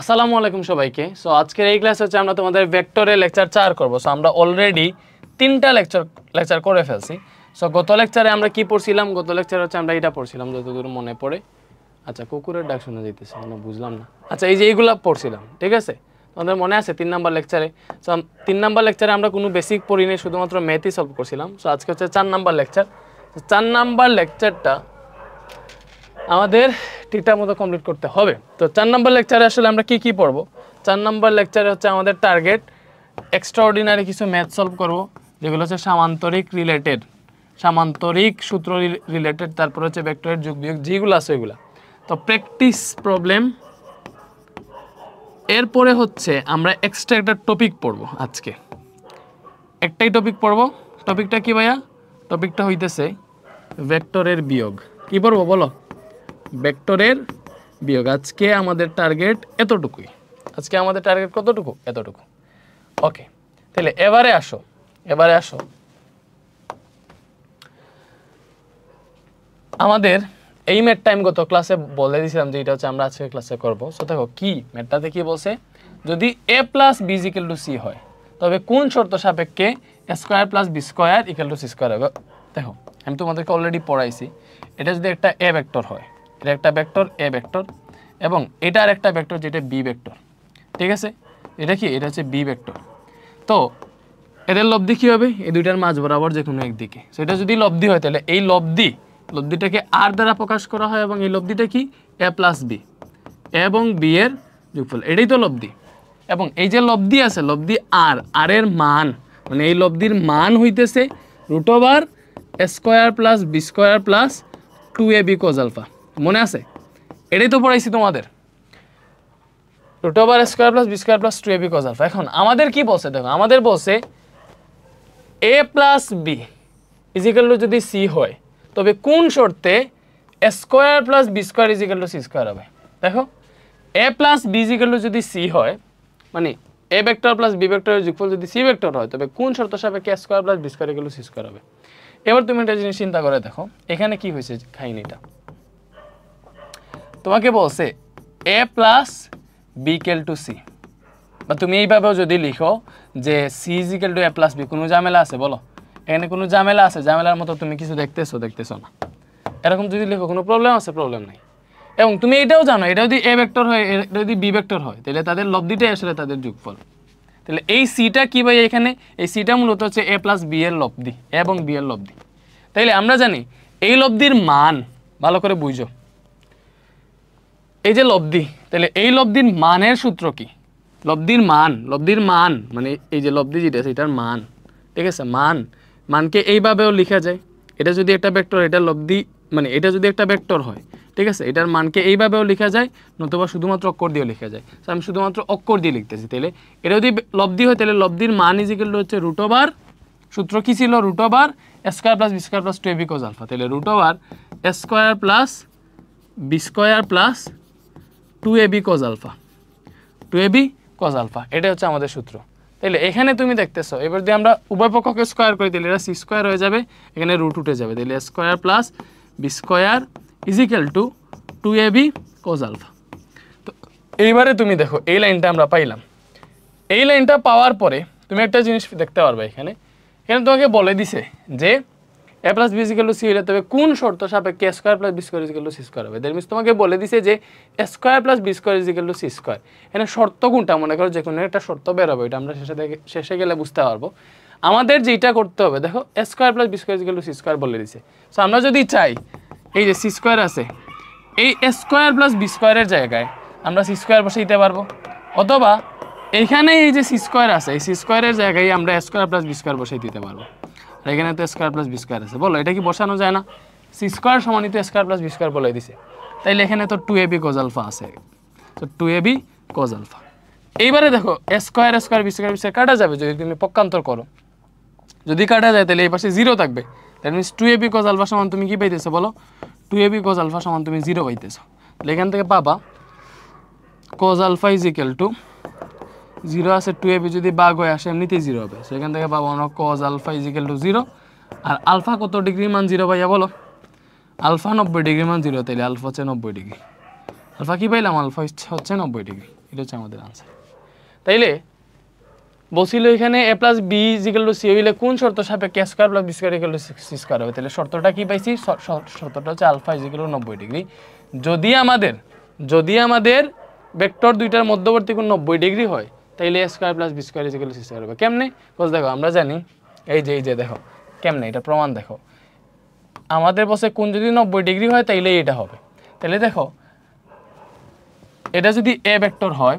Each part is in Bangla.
আসসালামু আলাইকুম সবাইকে। সো আজকের এই ক্লাস হচ্ছে আমরা তোমাদের ভেক্টরের লেকচার 4 করব। সো আমরা অলরেডি 3টা লেকচার করে ফেলছি। সো গত লেকচারে আমরা কি পড়ছিলাম? গত লেকচারে হচ্ছে আমরা এটা পড়ছিলাম যতদূর মনে পড়ে। আচ্ছা, কুকুরের ডাক শোনা যাইতেছে, মানে বুঝলাম না। আচ্ছা, এই যে এইগুলা পড়ছিলাম, ঠিক আছে? তোমাদের মনে আছে 3 নাম্বার লেকচারে? সো 3 নাম্বার লেকচারে আমরা কোনো বেসিক পড়ি নাই, শুধুমাত্র ম্যাথই সলভ করছিলাম। সো আজকে হচ্ছে 4 নাম্বার লেকচার। 4 নাম্বার লেকচারটা আমাদের ঠিকঠাক মতো কমপ্লিট করতে হবে। তো 4 নাম্বার লেকচারে আসলে আমরা কি পড়বো? 4 নাম্বার লেকচারে হচ্ছে আমাদের টার্গেট এক্সট্রাঅর্ডিনারি কিছু ম্যাথ সলভ করব, যেগুলো হচ্ছে সামান্তরিক সূত্র রিলেটেড, তারপর হচ্ছে ভেক্টরের যোগ বিয়োগ যেগুলো আছে ওইগুলা। তো প্র্যাকটিস প্রবলেম, এরপরে হচ্ছে আমরা এক্সট্রা একটা টপিক পড়বো। আজকে একটাই টপিক পড়বো। টপিকটা কি ভাইয়া? টপিকটা হইতেছে ভেক্টরের বিয়োগ। কি পড়বো বলো? ভেক্টরের বিয়োগ। আজকে আমাদের টার্গেট এতটুকুই। আজকে আমাদের টার্গেট কতটুকু? এতটুকু। ওকে, তাহলে এবারে আসো আমাদের এই ম্যাথটা আমি গত ক্লাসে বলে দিয়েছিলাম যে এটা হচ্ছে আমরা আজকে ক্লাসে করবো। সো দেখো কি ম্যাথটাতে কি বলছে, যদি a plus B equal to C হয় তবে কোন শর্ত সাপেক্ষে a square plus B square equal to C square হবে। দেখো আমি তোমাদেরকে অলরেডি পড়াইছি, এটা যদি একটা a ভেক্টর হয়, এটা একটা ভেক্টর a ভেক্টর, এবং এটার একটা ভেক্টর যেটা b ভেক্টর, ঠিক আছে? এটা কি? এটা হচ্ছে b ভেক্টর। তো এদের লব্ধি কি হবে? এই দুইটার মাঝ বরাবর যে কোনো একদিকে। সেটা যদি লব্ধি হয় তাহলে এই লব্ধিটাকে আর দ্বারা প্রকাশ করা হয়, এবং এই লব্ধিটা কি? a প্লাস বি এবং বি এর যোগফল, এটাই তো লব্ধি। এবং এই যে লব্ধি আছে, লব্ধি আর এর মান, মানে এই লব্ধির মান হইতেছে root over a square plus B square plus 2ab cos alpha. মনে আছে? এটাই তো পড়াইছি তোমাদের, root over a square plus B square plus 2ab cos alpha. এখন আমাদের কি বলছে? দেখো আমাদের বলছে a plus B equal to যদি সি হয় তবে কোন শর্তে a square plus B square equal to C square হবে। দেখো a plus B equal to যদি সি হয়, মানে a ভেক্টর প্লাস বি ভেক্টরের যোগফল যদি সি ভেক্টর হয়, তবে কোন শর্ত সাপেক্ষে a square plus B square equal to C square হবে। এবার তুমি একটা জিনিস চিন্তা করে দেখো, এখানে কি হয়েছে কাহিনীটা। তোমাকে বলছে a plus B equal to C, বা তুমি এইভাবেও যদি লিখো যে C equal to a plus B, কোনো ঝামেলা আছে বলো? এখানে কোনো ঝামেলা আছে? ঝামেলার মতো তুমি কিছু দেখতেছো না। এরকম যদি লিখো কোনো প্রবলেম আছে? প্রবলেম নাই। এবং তুমি এটাও জানো, এটা যদি a ভেক্টর হয়, এটা যদি b ভেক্টর হয়, তাহলে তাদের লব্ধিটাই আসলে তাদের যোগফল। তাহলে এই সিটা কি ভাই? এখানে এই সিটা মূলত হচ্ছে a প্লাস বি এর লব্ধি, এবং বি এর লব্ধি। তাইলে আমরা জানি এই লব্ধির মান, ভালো করে বুঝো, এই যে লব্ধি, তাহলে এই লব্ধির মানের সূত্র কি? লব্ধির মান মানে এই যে লব্ধি যেটা আছে এটার মান, ঠিক আছে? মানকে এইভাবেও লেখা যায়। এটা যদি একটা ভেক্টর, এটা লব্ধি, মানে এটা যদি একটা ভেক্টর হয়, ঠিক আছে, এটার মানকে এইভাবেও লেখা যায়, নতুবা শুধুমাত্র অক্ষর দিয়েও লেখা যায়। তো আমি শুধুমাত্র অক্ষর দিয়ে লিখতেছি। তাহলে এটা যদি লব্ধি হয়, তাহলে লব্ধির মান ইজিক্যাল টু হচ্ছে রুট ওভার, সূত্র কি ছিল? Root over a square plus B square plus 2ab cos alpha. তাহলে root over a square plus B square plus 2ab cos alpha, 2ab cos alpha, এটা হচ্ছে আমাদের সূত্র। তাহলে এখানে তুমি দেখতেছো, এবার যদি আমরা উভয় পক্ষকে স্কয়ার করি তাহলে এটা সি স্কয়ার হয়ে যাবে, এখানে রুট উঠে যাবে। তাহলে square plus B square equal to 2ab cos alpha. তো এইবারে তুমি দেখো এই লাইনটা আমরা পাইলাম। এই লাইনটা পাওয়ার পরে তুমি একটা জিনিস দেখতে পারবে, এখানে তোমাকে বলে দিছে যে a plus B equal to c হলে তবে কোন শর্ত সাপেক্ষে a square plus B square equal to C square হবে। দ্যাট মিন্স তোমাকে বলে দিছে যে a square plus B square equal to C square. এখানে শর্ত কোনটা? মনে করো যে কোনো একটা শর্ত বের হবে, এটা আমরা শেষে গেলে বুঝতে পারবো। আমাদের যেটা করতে হবে, দেখো a square plus B square equal to C square বলে দিছে। সো আমরা যদি চাই এই যে সি স্কয়ার আছে, এই a স্কয়ার প্লাস বি স্কয়ারের জায়গায় আমরা সি স্কয়ার বসে দিতে পারবো, অথবা এইখানে এই যে সি স্কয়ার আছে, এই সি স্কয়ারের জায়গায় আমরা a square plus B square বসে দিতে পারবো। আর এখানে তো স্কয়ার প্লাস বি স্কয়ার আছে, বলো এটা কি বসানো যায় না? সি স্কয়ার সমানিত স্কয়ার প্লাস বি স্কয়ার বলে দিছে। তাইলে এখানে তো 2ab cos আলফা আছে, তো 2ab cos আলফা। এইবারে দেখো a স্কয়ার বি স্কয়ার কাটা যাবে যদি তুমি পক্ষান্তর করো। যদি কাটা যায় তাহলে এই পাশে 0 থাকবে। That means 2ab cos alpha সমান তুমি কি পাইতেছো বলো? 2ab cos আলফা সমান তুমি 0 পাইতেছো। তাহলে এখান থেকে পাবা cos alpha is equal to 0 আছে, 2ab যদি ভাগ হয়ে আসে এমনিতেই 0 হবে। সেখান থেকে পাবো আমরা cos alpha is equal to 0। আর আলফা কত ডিগ্রি মান 0 ভাইয়া বলো? আলফা 90 ডিগ্রি মান 0, তাইলে আলফা হচ্ছে 90 ডিগ্রি। আলফা কি পাইলাম? আলফা হচ্ছে 90 ডিগ্রি। এটা হচ্ছে আমাদের আনসার। তাইলে বলছিল এখানে a plus B equal to c হইলে কোন শর্ত সাপেক্ষে a square plus B square equal to C square হবে? তাহলে শর্তটা কি পাইছি? শর্তটা হচ্ছে আলফা ইজিক্যাল টু 90 ডিগ্রি। যদি আমাদের ভেক্টর দুইটার মধ্যবর্তী কোণ 90 ডিগ্রি হয় তাইলে a square plus B square equal to C square হবে। কেমনে? বল দেখো, আমরা জানি এই যে দেখো কেমনে, এটা প্রমাণ দেখো। আমাদের বসে কোণ যদি 90 ডিগ্রি হয় তাইলে এটা হবে। তাহলে দেখো, এটা যদি a ভেক্টর হয়,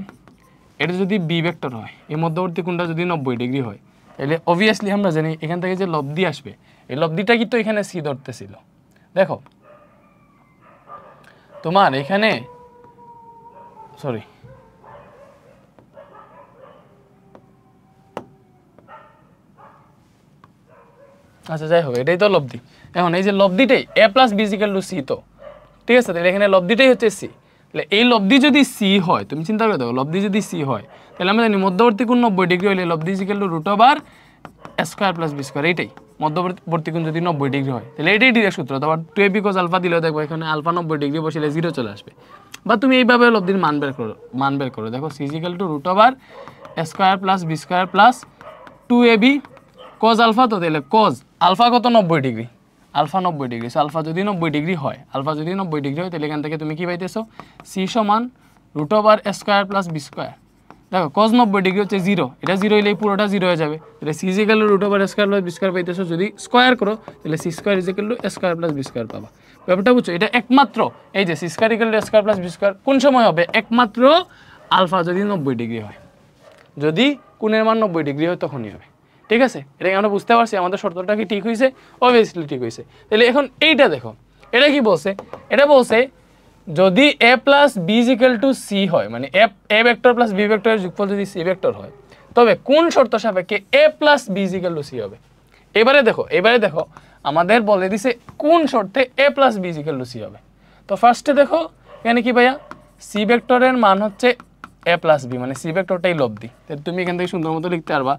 এটা যদি বি ভেক্টর হয়, এই মধ্যবর্তী কোণটা যদি 90 ডিগ্রি হয়, তাহলে অবভিয়াসলি আমরা জানি এখান থেকে যে লব্ধি আসবে, এই লব্ধিটা কিন্তু এখানে সি ধরতেছিল। দেখো তোমার এখানে সরি আচ্ছা যাই হোক, এটাই তো লব্ধি। এখন এই যে লব্ধিটাই a plus B equal to c, তো ঠিক আছে, তাহলে এখানে লব্ধিটাই হচ্ছে সি। তাহলে এই লব্ধি যদি সি হয়, তুমি চিন্তা করে দেখো, লব্ধি যদি সি হয় তাহলে আমরা জানি মধ্যবর্তী কোণ 90 ডিগ্রি হলে লব্ধি equal to root over a square plus B square. এইটাই মধ্যবর্তী কোণ যদি 90 ডিগ্রি হয়, তাহলে এটাই ডিরেক্ট সূত্র। তারপর 2ab cos আলফা দিলেও দেখো এখানে আলফা 90 ডিগ্রি বসিলে 0 চলে আসবে। বা তুমি এইভাবে লব্ধির মান বের করো, দেখো c equal to root over a square plus B square plus 2ab cos alpha. তো তাহলে cos আলফা কত? 90 degree, alpha 90 degree. So alpha যদি 90 ডিগ্রি হয়, তাহলে এখান থেকে তুমি কি পাইতেছো? সি সমান root over a square plus B square. দেখো cos 90 ডিগ্রি হচ্ছে 0, এটা 0 হইলে পুরোটা 0 হয়ে যাবে। তাহলে C equal to root over a square plus B square পাইতেছো। যদি স্কয়ার করো তাহলে C square equal to a square plus B square পাবা। ব্যাপারটা বুঝছো? এটা একমাত্র এই যে C square equal to a square plus B square কোন সময় হবে? একমাত্র আলফা যদি 90 ডিগ্রি হয়। যদি কোণের মান 90 ডিগ্রি হয় তখনই হবে। ঠিক আছে, এটা আমরা বুঝতে পারছি আমাদের শর্তটা কি ঠিক হয়েছে? অবভিয়াসলি ঠিক হয়েছে। তাহলে এখন এইটা দেখো, এটা কি বলছে? এটা বলছে যদি a plus B equal to C হয়, মানে a ভেক্টর প্লাস বি ভেক্টরের যোগফল যদি সি ভেক্টর হয়, তবে কোন শর্ত সাপেক্ষে a plus B equal to c হবে? এবারে দেখো আমাদের বলে দিছে কোন শর্তে a plus B equal to c হবে। তো ফার্স্টে দেখো এখানে কি ভাইয়া, সি ভেক্টরের মান হচ্ছে a প্লাস বি, মানে সি ভেক্টরটাই লব্ধি। তাহলে তুমি এখান থেকে সুন্দর মতো লিখতে পারবা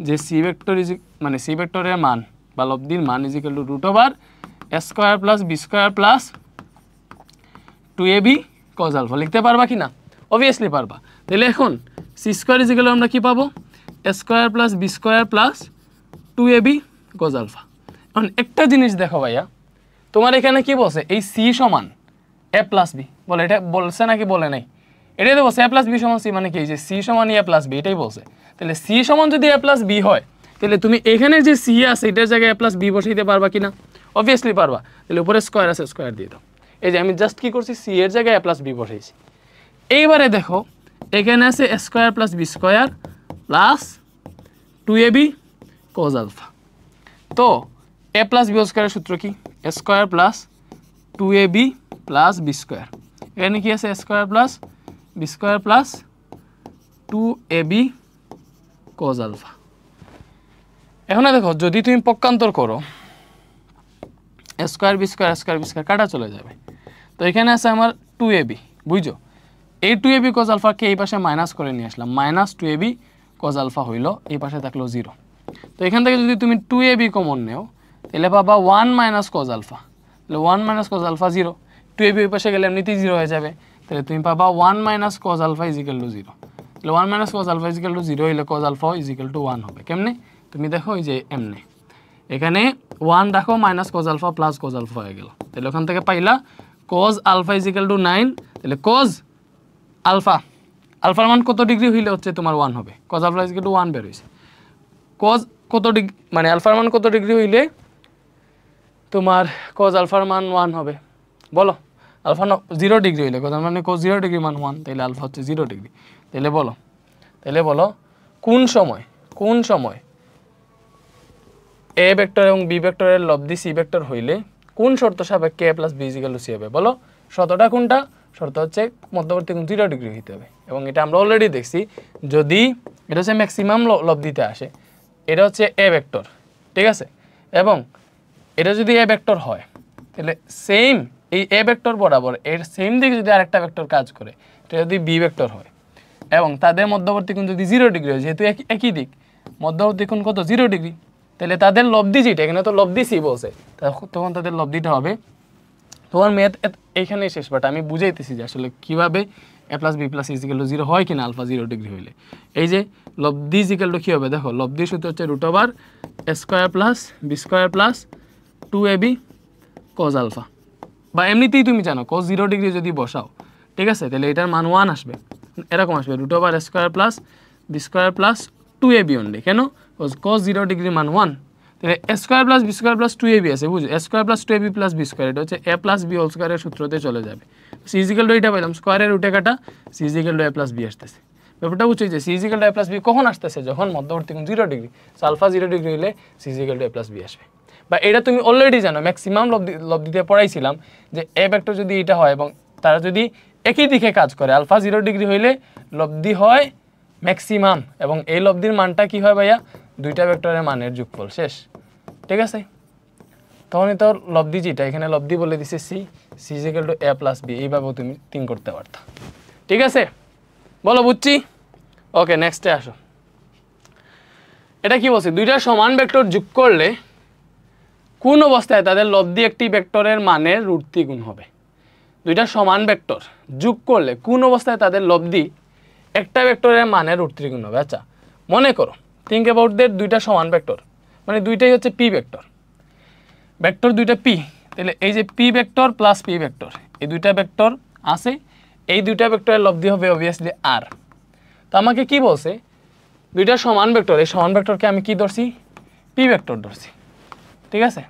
যে সি ভেক্টর মানে সি ভেক্টরের মান বা লব্ধির মান is equal to root over a square plus B square plus 2ab cos alpha. লিখতে পারবা কি না? অবভিয়াসলি পারবা। তাহলে এখন c square is equal to আমরা কি পাবো? a square plus B square plus 2ab cos alpha. এখন একটা জিনিস দেখো ভাইয়া, তোমার এখানে কি বলছে? এই সি সমান a প্লাস বি, বলে এটা বলছে নাকি বলে নাই? এটাই তো বলছে a প্লাস বি সমান সি, মানে কি যে সি সমান a প্লাস বি, এটাই বলছে। তাহলে সি সমান যদি a প্লাস বি হয়, তাহলে তুমি এখানে যে সি আছে এটার জায়গায় a প্লাস বি বসাইতে পারবা কি না? অবভিয়াসলি পারবা। তাহলে উপরে স্কয়ার আছে, স্কয়ার দিয়ে দাও। এই যে আমি জাস্ট কি করছি, সি এর জায়গায় a প্লাস বি বসাইছি। এইবারে দেখো এখানে আছে a square plus B square plus 2ab cos alpha. তো a প্লাস বি স্কয়ারের সূত্র কি? a square plus 2ab plus B square. এখানে কি আছে? a square plus B square plus 2ab cos alpha. এখন দেখো যদি তুমি পক্ষান্তর করো, a স্কয়ার বি স্কয়ার কাটা চলে যাবে। তো এখানে আছে আমার 2ab, বুঝছো? এই 2ab cos আলফাকে এই পাশে মাইনাস করে নিয়ে আসলাম, মাইনাস 2ab cos আলফা হইল, এই পাশে থাকলো 0। তো এখান থেকে যদি তুমি 2ab কমন নেও তাহলে পাবা 1 মাইনাস cos আলফা। তাহলে 1 মাইনাস cos আলফা 0, 2ab এই পাশে গেলে এমনিতেই 0 হয়ে যাবে। তাহলে তুমি পাবা 1 minus cos alpha is equal to 0। তাহলে 1 minus cos alpha is equal to 0 হইলে cos alpha is equal to 1 হবে। কেমনে? তুমি দেখো এই যে এমনে এখানে 1 রাখো, minus cos alpha plus cos alpha হয়ে গেল। তাহলে ওখান থেকে পাইলা cos alpha is equal to 9। তাহলে cos আলফার মান কত ডিগ্রি হইলে হচ্ছে তোমার 1 হবে? cos alpha is equal to 1 বের হইছে। cos কত ডিগ্রি, মানে আলফার মান কত ডিগ্রি হইলে তোমার cos আলফার মান 1 হবে? বলো। আলফা 0 ডিগ্রি হইলে cos মানে cos 0 ডিগ্রি মান 1, তাহলে আলফা হচ্ছে 0 ডিগ্রি। তাহলে বলো কোন সময় a ভেক্টর এবং b ভেক্টরের লব্ধি c ভেক্টর হইলে কোন শর্ত সাপেক্ষে a plus b equal to c হবে? বলো শর্তটা কোনটা? শর্ত হচ্ছে মধ্যবর্তী কোণ 0 ডিগ্রি হইতে হবে। এবং এটা আমরা অলরেডি দেখছি, যদি এটা হচ্ছে ম্যাক্সিমাম লব্ধিতে আসে, এটা হচ্ছে a ভেক্টর, ঠিক আছে? এবং এটা যদি a ভেক্টর হয় তাহলে সেম এই a ভেক্টর বরাবর এর সেম দিকে যদি আরেকটা ভেক্টর কাজ করে, এটা যদি b ভেক্টর হয় এবং তাদের মধ্যবর্তী কোণ যদি 0 ডিগ্রি হয়, যেহেতু একই দিক, মধ্যবর্তী কোণ কত? 0 ডিগ্রি। তাহলে তাদের লব্ধি যেটা, এখানে তো লব্ধি সি বলছে, তখন তাদের লব্ধিটা হবে, তোমার ম্যাথ এইখানেই শেষ। বাট আমি বুঝাইতেছি যে আসলে কীভাবে A plus B plus is equal to 0 হয় কিনা আলফা 0 ডিগ্রি হইলে। এই যে লব্দি ইজ ইকুয়াল টু কী হবে দেখো, লব্দির সূত্র হচ্ছে রুট ওভার এ square plus B square plus 2ab cos alpha, বা এমনিতেই তুমি জানো কজ 0 ডিগ্রি যদি বসাও, ঠিক আছে, তাহলে এটার মান 1 আসবে, এরকম আসবে রুট ওভার এ square plus B square plus 2ab only. কেন? কজ 0 ডিগ্রির মান 1, তাহলে A square plus B square plus 2ab আছে, বুঝো, A square plus 2ab plus B square, এটা হচ্ছে এ প্লাস বি হোল স্কোয়ারের সূত্রতে চলে যাবে। সি ইজ ইকুয়াল টু এটা পাইলাম, স্কোয়ারের রুটে কাটা, c is equal to a plus b আসতেছে। ব্যাপারটা বুঝছি যে c is equal to a plus b কখন আসতেছে, যখন মধ্যবর্তী কোণ 0 ডিগ্রি, সো আলফা 0 ডিগ্রি হলে c is equal to a plus b আসবে। বা এটা তুমি অলরেডি জানো, ম্যাক্সিমাম লব্ধিতে পড়াইছিলাম যে এ ভেক্টর যদি এটা হয় এবং তারা যদি একই দিকে কাজ করে, আলফা 0 ডিগ্রি হইলে লব্ধি হয় ম্যাক্সিমাম, এবং এই লব্ধির মানটা কি হয় ভাইয়া, দুইটা ভেক্টরের মানের যোগফল, শেষ। ঠিক আছে, তখনই তো লব্ধি যেটা এখানে লব্ধি বলে দিছে c, c is equal to a plus b, এইভাবেও তুমি থিঙ্ক করতে পারতা। ঠিক আছে, বলো বুঝছি? ওকে, নেক্সটে আসো। এটা কি বলছে, দুইটা সমান ভেক্টর যোগ করলে কোন অবস্থায় তাদের লব্ধি একটি ভেক্টরের মানের রুট 3 গুণ হবে। দুইটা সমান ভেক্টর যোগ করলে কোন অবস্থায় তাদের লব্ধি একটা ভেক্টরের মানের রুট 3 গুণ হবে। আচ্ছা, মনে করো, থিঙ্ক অ্যাবাউট দ্যাট, দুইটা সমান ভেক্টর, মানে দুইটাই হচ্ছে পি ভেক্টর, ভেক্টর দুইটা পি, তাহলে এই যে P vector plus P vector, এই দুইটা ভেক্টর আছে, এই দুইটা ভেক্টরের লব্ধি হবে অবভিয়াসলি আর। তো আমাকে কি বলছে, দুইটা সমান ভেক্টর, এই সমান ভেক্টরকে আমি কি ধরছি, পি ভেক্টর ধরছি। ঠিক আছে,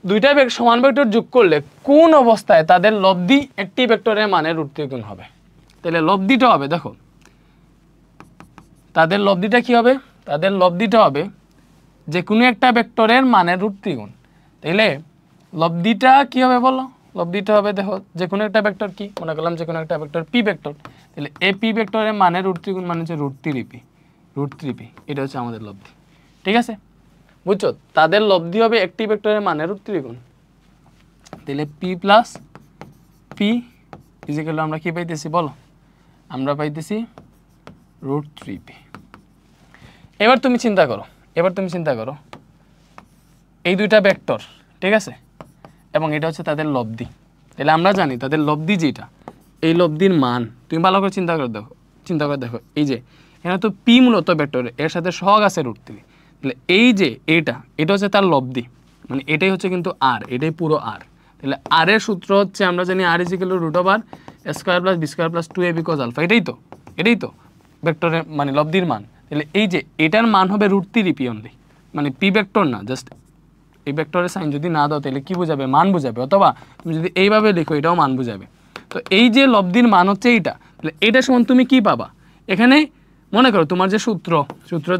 দুইটা সমান ভেক্টর যোগ করলে কোন অবস্থায় তাদের লব্ধি একটি ভেক্টরের মানের রুট 3 গুণ হবে। তাহলে লব্ধিটা হবে, দেখো তাদের লব্ধিটা কি হবে, তাদের লব্ধিটা হবে যে কোনো একটা ভেক্টরের মানের রুট 3 গুণ। তাইলে লব্ধিটা কি হবে বলো, লব্ধিটা হবে দেখো যে কোনো একটা ভেক্টর, কি মনে করলাম যে কোনো একটা ভেক্টর পি ভেক্টর, তাহলে এ পি ভেক্টরের মানের রুট 3 গুণ মানে হচ্ছে রুট 3p, রুট 3p, এটা হচ্ছে আমাদের লব্ধি। ঠিক আছে, বুঝছো, তাদের লব্ধি হবে একটি ভেক্টরের মানের রুট 3 গুণ। তাহলে P plus P is equal to আমরা কি পাইতেছি বলো, আমরা পাইতেছি রুট 3p। এবার তুমি চিন্তা করো, এই দুইটা ভেক্টর, ঠিক আছে, এবং এটা হচ্ছে তাদের লব্ধি। তাহলে আমরা জানি তাদের লব্ধি যেটা, এই লব্ধির মান তুমি ভালো করে চিন্তা করে দেখো, এই যে এখানে তো পি মূলত ভেক্টর, এর সাথে সহগ আছে রুট 3, তাহলে এই যে এটা হচ্ছে তার লব্ধি, মানে এটাই হচ্ছে কিন্তু আর, এটাই পুরো আর। তাহলে আর এর সূত্র হচ্ছে আমরা জানি R is equal to root over A square plus B square plus 2ab cos alpha, এটাই তো ভেক্টরের মানে লব্ধির মান। তাহলে এই যে এটার মান হবে রুট 3p অনলি, মানে পি ভেক্টর না, জাস্ট এই ভেক্টরের সাইন যদি না দাও তাহলে কি বোঝাবে, মান বোঝাবে, অথবা তুমি যদি এইভাবে লিখো এটাও মান বোঝাবে। তো এই যে লব্ধির মান হচ্ছে এইটা, তাহলে এইটার সমান তুমি কি পাবা, এখানে মনে করো তোমার যে সূত্র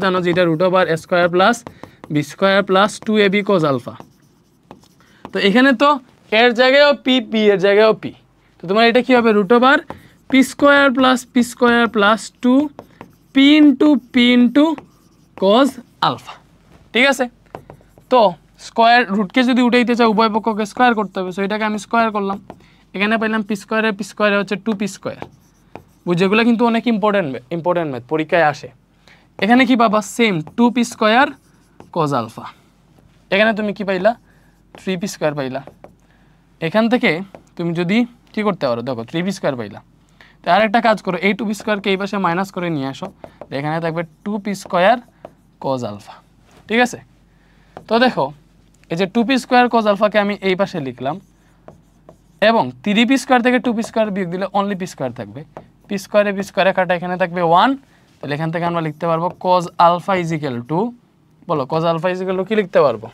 জানো যে এটা রুট ওভার এ square plus B square plus 2ab cos alpha, তো এখানে তো এর জায়গায়ও পি, পি এর জায়গায়ও পি, তো তোমার এটা কি হবে root over P square plus 2 p into cos alpha. ঠিক আছে, তো স্কোয়ার রুটকে যদি উঠাইতে চাও উভয় পক্ষকে স্কোয়ার করতে হবে, সো এটাকে আমি স্কোয়ার করলাম, এখানে পাইলাম পি স্কোয়ারে হচ্ছে 2p স্কোয়ার, যেগুলো কিন্তু অনেক ইম্পর্টেন্ট ম্যাথ, পরীক্ষায় আসে। এখানে কি পাবা, same 2p square cos alpha, এখানে তুমি কি পাইলা 3p স্কোয়ার পাইলা। এখান থেকে তুমি যদি কি করতে পারো, দেখো 3p স্কোয়ার পাইলা, তো আর একটা কাজ করো, এই 2p স্কোয়ারকে এই পাশে মাইনাস করে নিয়ে আসো, এখানে থাকবে 2p স্কোয়ার কজ আলফা। ঠিক আছে, তো দেখো এই যে 2p স্কোয়ার কজ আলফাকে আমি এই পাশে লিখলাম, এবং 3p স্কোয়ার থেকে 2p স্কোয়ার বিয়োগ দিলে অনলি p স্কোয়ার থাকবে, p স্কোয়ারে কাটা এখানে থাকবে 1, তাহলে এখান থেকে আমরা লিখতে পারবো cos alpha is equal to, বলো cos alpha is equal to কি লিখতে পারবো,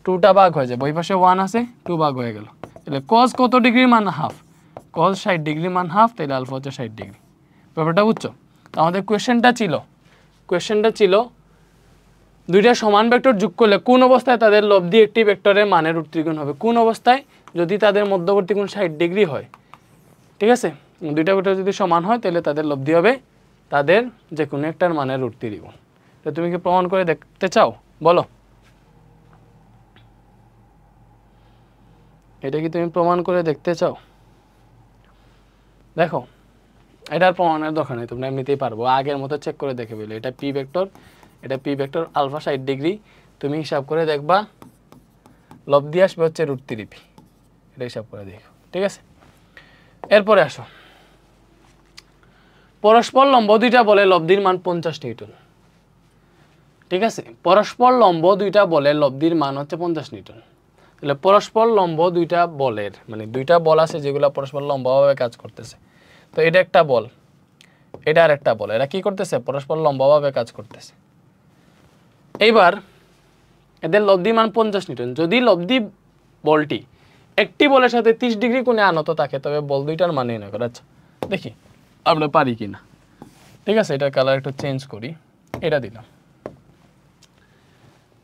2টা ভাগ হয়ে যাবে, ওই পাশে 1 আছে, 2 ভাগ হয়ে গেল, তাহলে কজ কত ডিগ্রি মান হাফ, কজ 60 ডিগ্রি মান হাফ, তাহলে আলফা হচ্ছে 60 ডিগ্রি। ব্যাপারটা বুঝছো? তো আমাদের কোয়েশ্চেনটা ছিল দুইটা সমান ভেক্টর যোগ করলে কোন অবস্থায় তাদের লব্ধি একটি ভেক্টরের মানের রুট 3 গুণ হবে, কোন অবস্থায়, যদি তাদের মধ্যবর্তী কোণ 60 ডিগ্রি হয়। ঠিক আছে, দুইটা ভেক্টর যদি সমান হয় তাহলে তাদের লব্ধি হবে তাদের যে কোনো একটার মানের রুট 3 গুণ। তো তুমি কি প্রমাণ করে দেখতে চাও বলো, এটা কি তুমি প্রমাণ করে দেখতে চাও? দেখো এটার প্রমাণের দরকার নেই, তোমরা এমনিতেই পারবো, আগের মতো চেক করে দেখে বলে এটা পি ভেক্টর আলফা 60 ডিগ্রি, তুমি হিসাব করে দেখবা লব্ধি আসবে হচ্ছে রুট 3p, এটা হিসাব করে দেখো। ঠিক আছে, এরপরে আসো, পরস্পর লম্ব দুইটা বলে লব্ধির মান 50 নিউটন। ঠিক আছে, পরস্পর লম্ব দুইটা বলে লব্ধির মান হচ্ছে 50 নিউটন। তাহলে পরস্পর লম্ব দুইটা বলের মানে দুইটা বল আছে যেগুলো পরস্পর লম্বভাবে কাজ করতেছে। তো এটা একটা বল, এটা আর একটা বল, এরা কি করতেছে পরস্পর লম্বভাবে কাজ করতেছে। এইবার এদের লব্ধি মান 50 নিউটন। যদি লব্ধি বলটি একটি বলের সাথে 30 ডিগ্রি কোণে আনত থাকে তবে বল দুইটার মান নির্ণয় করা। আচ্ছা দেখি আমরা পারি কিনা। ঠিক আছে, এটার কালার একটু চেঞ্জ করি, এটা দিলাম।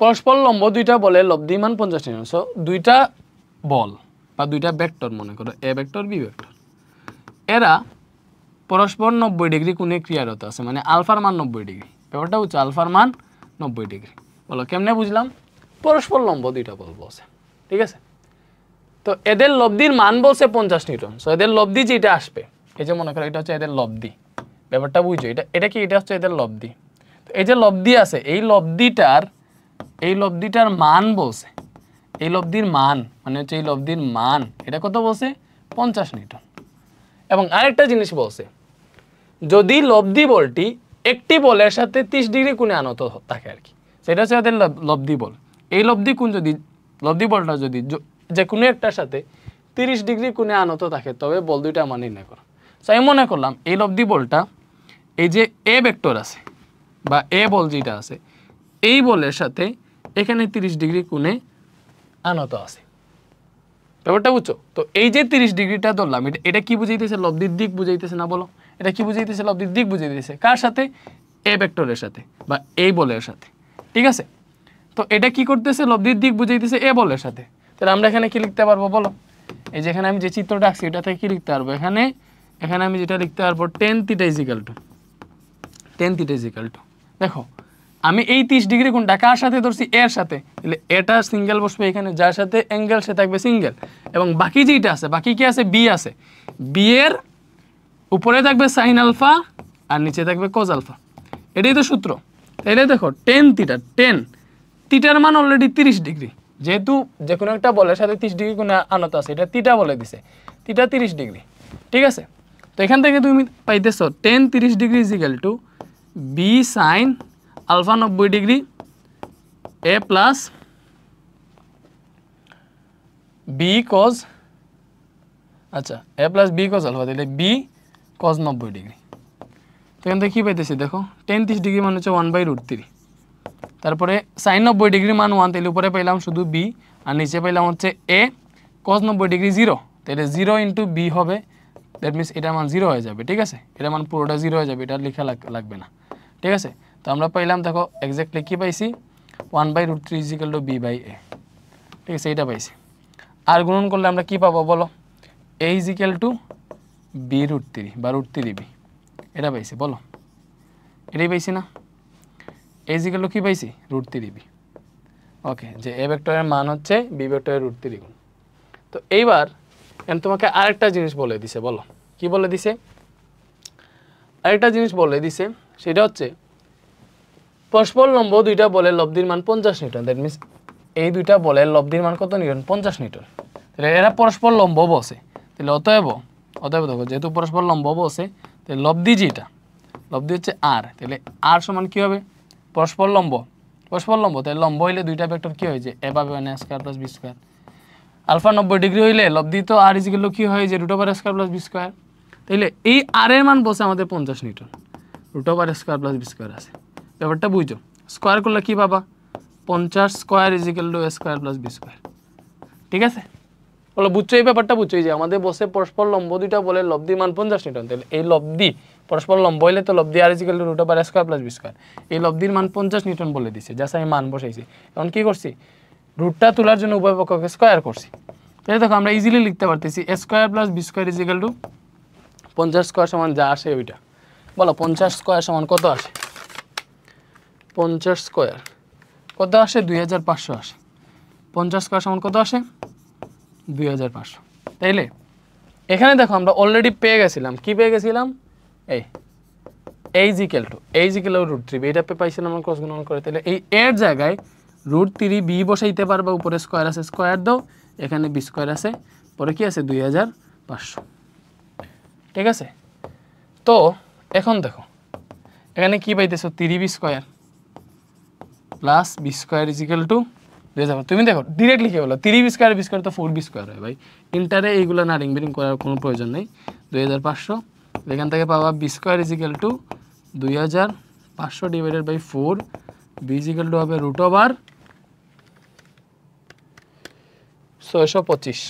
পরস্পর লম্ব দুইটা বলে লব্ধি মান 50 নিউটন। সো দুইটা বল বা দুইটা ভেক্টর মনে করো এ ভেক্টর বি ভেক্টর, এরা পরস্পর 90 ডিগ্রি কোণে ক্রিয়ারত আছে, মানে আলফার মান 90 ডিগ্রি। ব্যাপারটা হচ্ছে আলফার মান 90 ডিগ্রি। বলো কেমনে বুঝলাম? পরস্পর লম্ব দুইটা বল বলছে। ঠিক আছে, তো এদের লব্ধির মান বলছে 50 নিউটন। সো এদের লব্ধি যেটা আসবে, এই যে মনে করো এটা হচ্ছে এদের লব্ধি, ব্যাপারটা বুঝছো? এটা কি? এটা হচ্ছে এদের লব্ধি। তো এই যে লব্ধি আছে, এই লব্ধিটার মান বলছে, এই লব্ধির মান মানে হচ্ছে এই লব্ধির মান, এটা কত বলছে? 50 নিউটন। এবং আরেকটা জিনিস বলছে, যদি লব্ধি বলটি একটি বলের সাথে 30 ডিগ্রি কোণে আনত থাকে আর কি, সেটা হচ্ছে এদের লব্ধি বল। এই লব্ধি কোণ যদি লব্ধি বলটা যদি যে কোনো একটার সাথে 30 ডিগ্রি কোণে আনত থাকে তবে বল দুইটা মান নির্ণয় করো। সো আমি মনে করলাম এই লব্ধি বলটা এই যে এ ভেক্টর আছে বা এ বল যেটা আছে, এই বলের সাথে এখানে 30 ডিগ্রি কোণে আনত আছে। ব্যাপারটা বুঝছো? তো এই যে 30 ডিগ্রিটা ধরলাম, এটা কি বুঝাইতেছে? লব্ধির দিক বুঝাইতেছে না? বলো এটা কি বুঝাইতেছে? লব্ধির দিক বুঝাইতেছে। কার সাথে? এ ভেক্টরের সাথে বা এই বলের সাথে। ঠিক আছে, তো এটা কি করতেছে? লব্ধির দিক বুঝাইতেছে এ বলের সাথে। তাহলে আমরা এখানে কি লিখতে পারবো বলো? এই যেখানে আমি যে চিত্রটা আঁকছি এটা থেকে কি লিখতে পারবো? এখানে আমি যেটা লিখতে পারবো tan θ = দেখো আমি এই 30 ডিগ্রি কোণটা কার সাথে ধরছি? এর সাথে। তাহলে এটা সিঙ্গেল বসবে এখানে, যার সাথে অ্যাঙ্গেল সে থাকবে সিঙ্গেল। এবং বাকি যেটা আছে, বাকি কি আছে? বি আছে। বি এর উপরে থাকবে সাইন আলফা আর নিচে থাকবে কজ আলফা। এটাই তো সূত্র। তাহলে দেখো tan থিটার মান অলরেডি 30 ডিগ্রি, যেহেতু যে কোনো একটা বলের সাথে 30 ডিগ্রি কোণে আনত আছে, এটা থিটা বলে দিছে, থিটা 30 ডিগ্রি। ঠিক আছে, তো এখান থেকে তুমি পাইতেছো tan 30 degree = B sine alpha 90 degree A plus B cos, আচ্ছা A plus B cos alpha, তাহলে বি কজ 90 ডিগ্রি। তো এখান থেকে কী পাইতেছি দেখো, tan 30 ডিগ্রি মান হচ্ছে 1/√3, তারপরে সাইন 90 ডিগ্রি মান 1, তাহলে উপরে পাইলাম শুধু বি আর নিচে পাইলাম হচ্ছে এ কজ 90 ডিগ্রি 0, তাহলে 0 × বি হবে, দ্যাট মিনস এটার মান 0 হয়ে যাবে। ঠিক আছে, এটার মান পুরোটা 0 হয়ে যাবে, এটা লেখা লাগবে না। ঠিক আছে, তো আমরা পাইলাম দেখো এক্স্যাক্টলি কী পাইছি? 1/√3 = b/a। ঠিক আছে, এইটা পাইছি। আর গুণন করলে আমরা কি পাবো বলো? a = b√3 বা √3b, এটা পাইছি। বলো এটাই পাইছি না? a = কি পাইছি? √3b। ওকে, যে এ ভেক্টরের মান হচ্ছে বি ভেক্টরের √3 গুণ। তো এইবার তোমাকে আরেকটা জিনিস বলে দিছে। বলো কি বলে দিছে? আরেকটা জিনিস বলে দিছে, সেটা হচ্ছে পরস্পর লম্ব দুইটা বলের লব্ধির মান 50 নিউটন। দ্যাট মিনস এই দুইটা বলের লব্ধির মান কত নিউটন? 50 নিউটন। তাহলে এরা পরস্পর লম্ব বসে, তাহলে অতএব দেখো যেহেতু পরস্পর লম্ব বসে, তাহলে লব্ধি যেটা, লব্ধি হচ্ছে আর, তাহলে আর সমান কী হবে? পরস্পর লম্ব, তাহলে লম্ব হইলে দুইটা ভেক্টর কী হয়েছে? এ পাবে মানে a² + b²। আলফা 90 ডিগ্রি হইলে লব্ধি তো আর = কি হয়? যে √² + b²। তাইলে এই আর এর মান বসে আমাদের 50 নিউটন, √² + b² আছে। ব্যাপারটা বুঝছো? স্কোয়ার করলে কি পাবা? 50² = a² + b²। ঠিক আছে, বলো বুঝছো এই ব্যাপারটা? বুঝছো যে আমাদের বসে পরস্পর লম্ব দুইটা বলে লব্ধি মান 50 নিউটন, তাহলে এই লব্ধি পরস্পর লম্ব হইলে তো লব্ধি আর = √² + b²। এই লব্ধির মান 50 নিউটন বলে দিছে, জাস্ট আমি মান বসাইছি। এখন কি করছি? রুটটা তোলার জন্য উভয় পক্ষকে স্কোয়ার করছি। তাহলে দেখো আমরা ইজিলি লিখতে পারতেছি a² + b² = 50² সমান যা আসে ওইটা। বলো 50² সমান কত আসে? 50² কত আসে? 2500 আসে। 50² সমান কত আসে? 2500। তাইলে এখানে দেখো আমরা অলরেডি পেয়ে গেছিলাম, কি পেয়ে গেছিলাম? এই a = √3b, এটা পাইছিলাম আমরা ক্রস গুণন করে। তাহলে এই এর জায়গায় √3b বসাইতে পারবা, উপরে স্কোয়ার আছে স্কোয়ার দাও, এখানে b² আছে, পরে কি আছে? 2500। ঠিক আছে, তো এখন দেখো এখানে কি পাইতেছো 3b square plus b square is equal two 2000। তুমি দেখো ডাইরেক্ট লিখে বলো 3b স্কয়ার b স্কয়ার তো 4b স্কয়ার হয় ভাই, ইন্টারে এইগুলো না রিং বিরিং করার কোনো প্রয়োজন নেই। 2500 এখান থেকে পাবা b square is equal to 2500 divided by 4, b is equal to হবে রুট ওভার 625।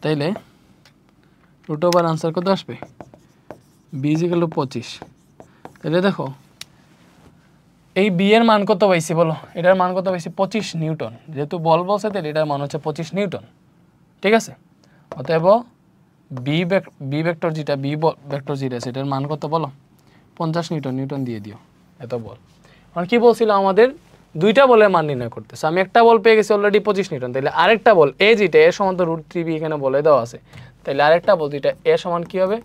তাইলে রুট ওভার আনসার কত আসবে b ইজ ইকুয়াল টু 25। তাহলে দেখো এই বি এর মান কত পাইছি বলো, এটার মান কত পাইছি 25 নিউটন, যেহেতু বল বলছে তাহলে এটার মান হচ্ছে 25 নিউটন, ঠিক আছে। অতএব বি ভেক্টর যেটা বি ভেক্টর যেটা সেটার মান কত বলো 50 নিউটন, নিউটন দিয়ে দিও এত বল। এখন কি বলছিল আমাদের দুইটা বলের মান নির্ণয় করতেছে, আমি একটা বল পেয়ে গেছি অলরেডি 25 নিউটন, তাহলে আরেকটা বল এ যেটা এর সমান তো √3b এখানে বলে দেওয়া আছে, তাহলে আরেকটা বল যেটা এ সমান কি হবে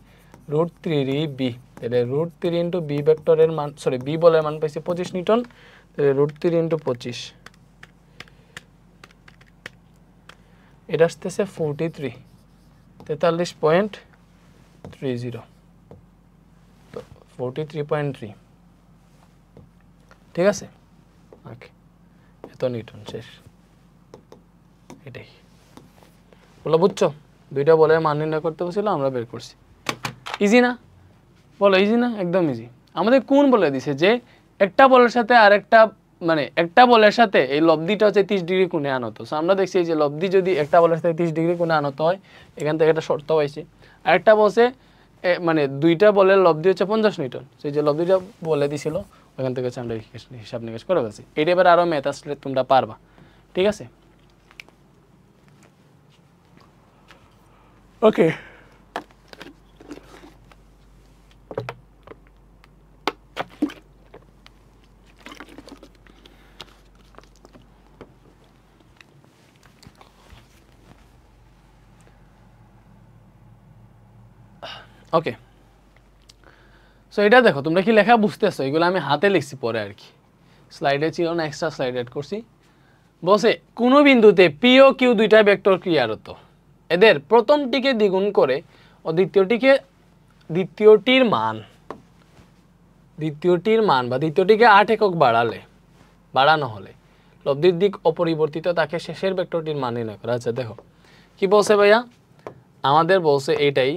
√3b, তাহলে √3 ইন্টু বি ভেক্টরের মান সরি বি বলের মান পাইছি 25 নিউটন, তাহলে √3 ইন্টু 25 এটা আসতেছে 43.30, তো 43.3, ঠিক আছে। ওকে, এত নিউটন শেষ, এটাই বলো বুঝছো। দুইটা বলের মান নির্ণয় করতে বলছিল, আমরা বের করছি। ইজি না বলো, ইজি না? একদম ইজি। আমাদের কোন বলে দিছে যে একটা বলের সাথে আরেকটা মানে একটা বলের সাথে এই লব্ধিটা হচ্ছে 30 ডিগ্রি কোণে আনত। সো আমরা দেখছি যে লব্ধি যদি একটা বলের সাথে 30 ডিগ্রি কোণে আনত হয়, এখান থেকে একটা শর্ত পাইছি। আরেকটা বলছে মানে দুইটা বলের লব্ধি হচ্ছে 50 নিউটন, সেই যে লব্ধিটা বলে দিছিল ওখান থেকে আমরা হিসাব নিকাশ করে ফেলছি। এটা এবার আরও ম্যাথ আসলে তোমরা পারবা, ঠিক আছে। ওকে, ওকে। সো এটা দেখো তোমরা কি লেখা বুঝতেছো, এগুলো আমি হাতে লিখছি পরে আর কি, স্লাইডে ছিল না, এক্সট্রা স্লাইড অ্যাড করছি। বসে কোনো বিন্দুতে পি ও কিউ দুইটা ভেক্টর ক্রিয়ারত, এদের প্রথমটিকে দ্বিগুণ করে ও দ্বিতীয়টির মান বা দ্বিতীয়টিকে 8 একক বাড়ানো হলে লব্ধির দিক অপরিবর্তিত তাকে শেষের ভেক্টরটির মান নির্ণয় করা। আচ্ছা দেখো কি বলছে ভাইয়া, আমাদের বলছে এইটাই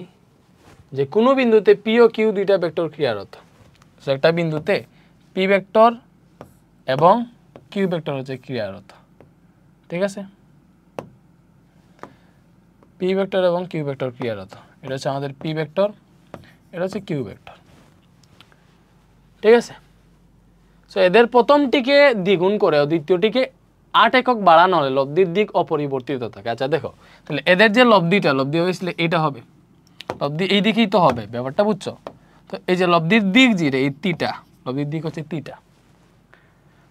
যে কোনো বিন্দুতে পি ও কিউ দুইটা ভেক্টর ক্রিয়ারত, সো একটা বিন্দুতে পি ভেক্টর এবং কিউ ভেক্টর হচ্ছে ক্রিয়ারত, ঠিক আছে। পি ভেক্টর এবং কিউ ভেক্টর ক্রিয়ারত, এটা হচ্ছে আমাদের পি ভেক্টর, এটা হচ্ছে কিউ ভেক্টর, ঠিক আছে। সো এদের প্রথমটিকে দ্বিগুণ করে ও দ্বিতীয়টিকে 8 একক বাড়ানো হলে লব্ধির দিক অপরিবর্তিত থাকে। আচ্ছা দেখো তাহলে এদের যে লব্ধি হয়েছিল এটা হবে লব্ধি এই দিকেই তো হবে, ব্যাপারটা বুঝছো। তো এই যে লব্ধির দিক যেটা এই তিটা, লব্ধির দিক হচ্ছে তিটা।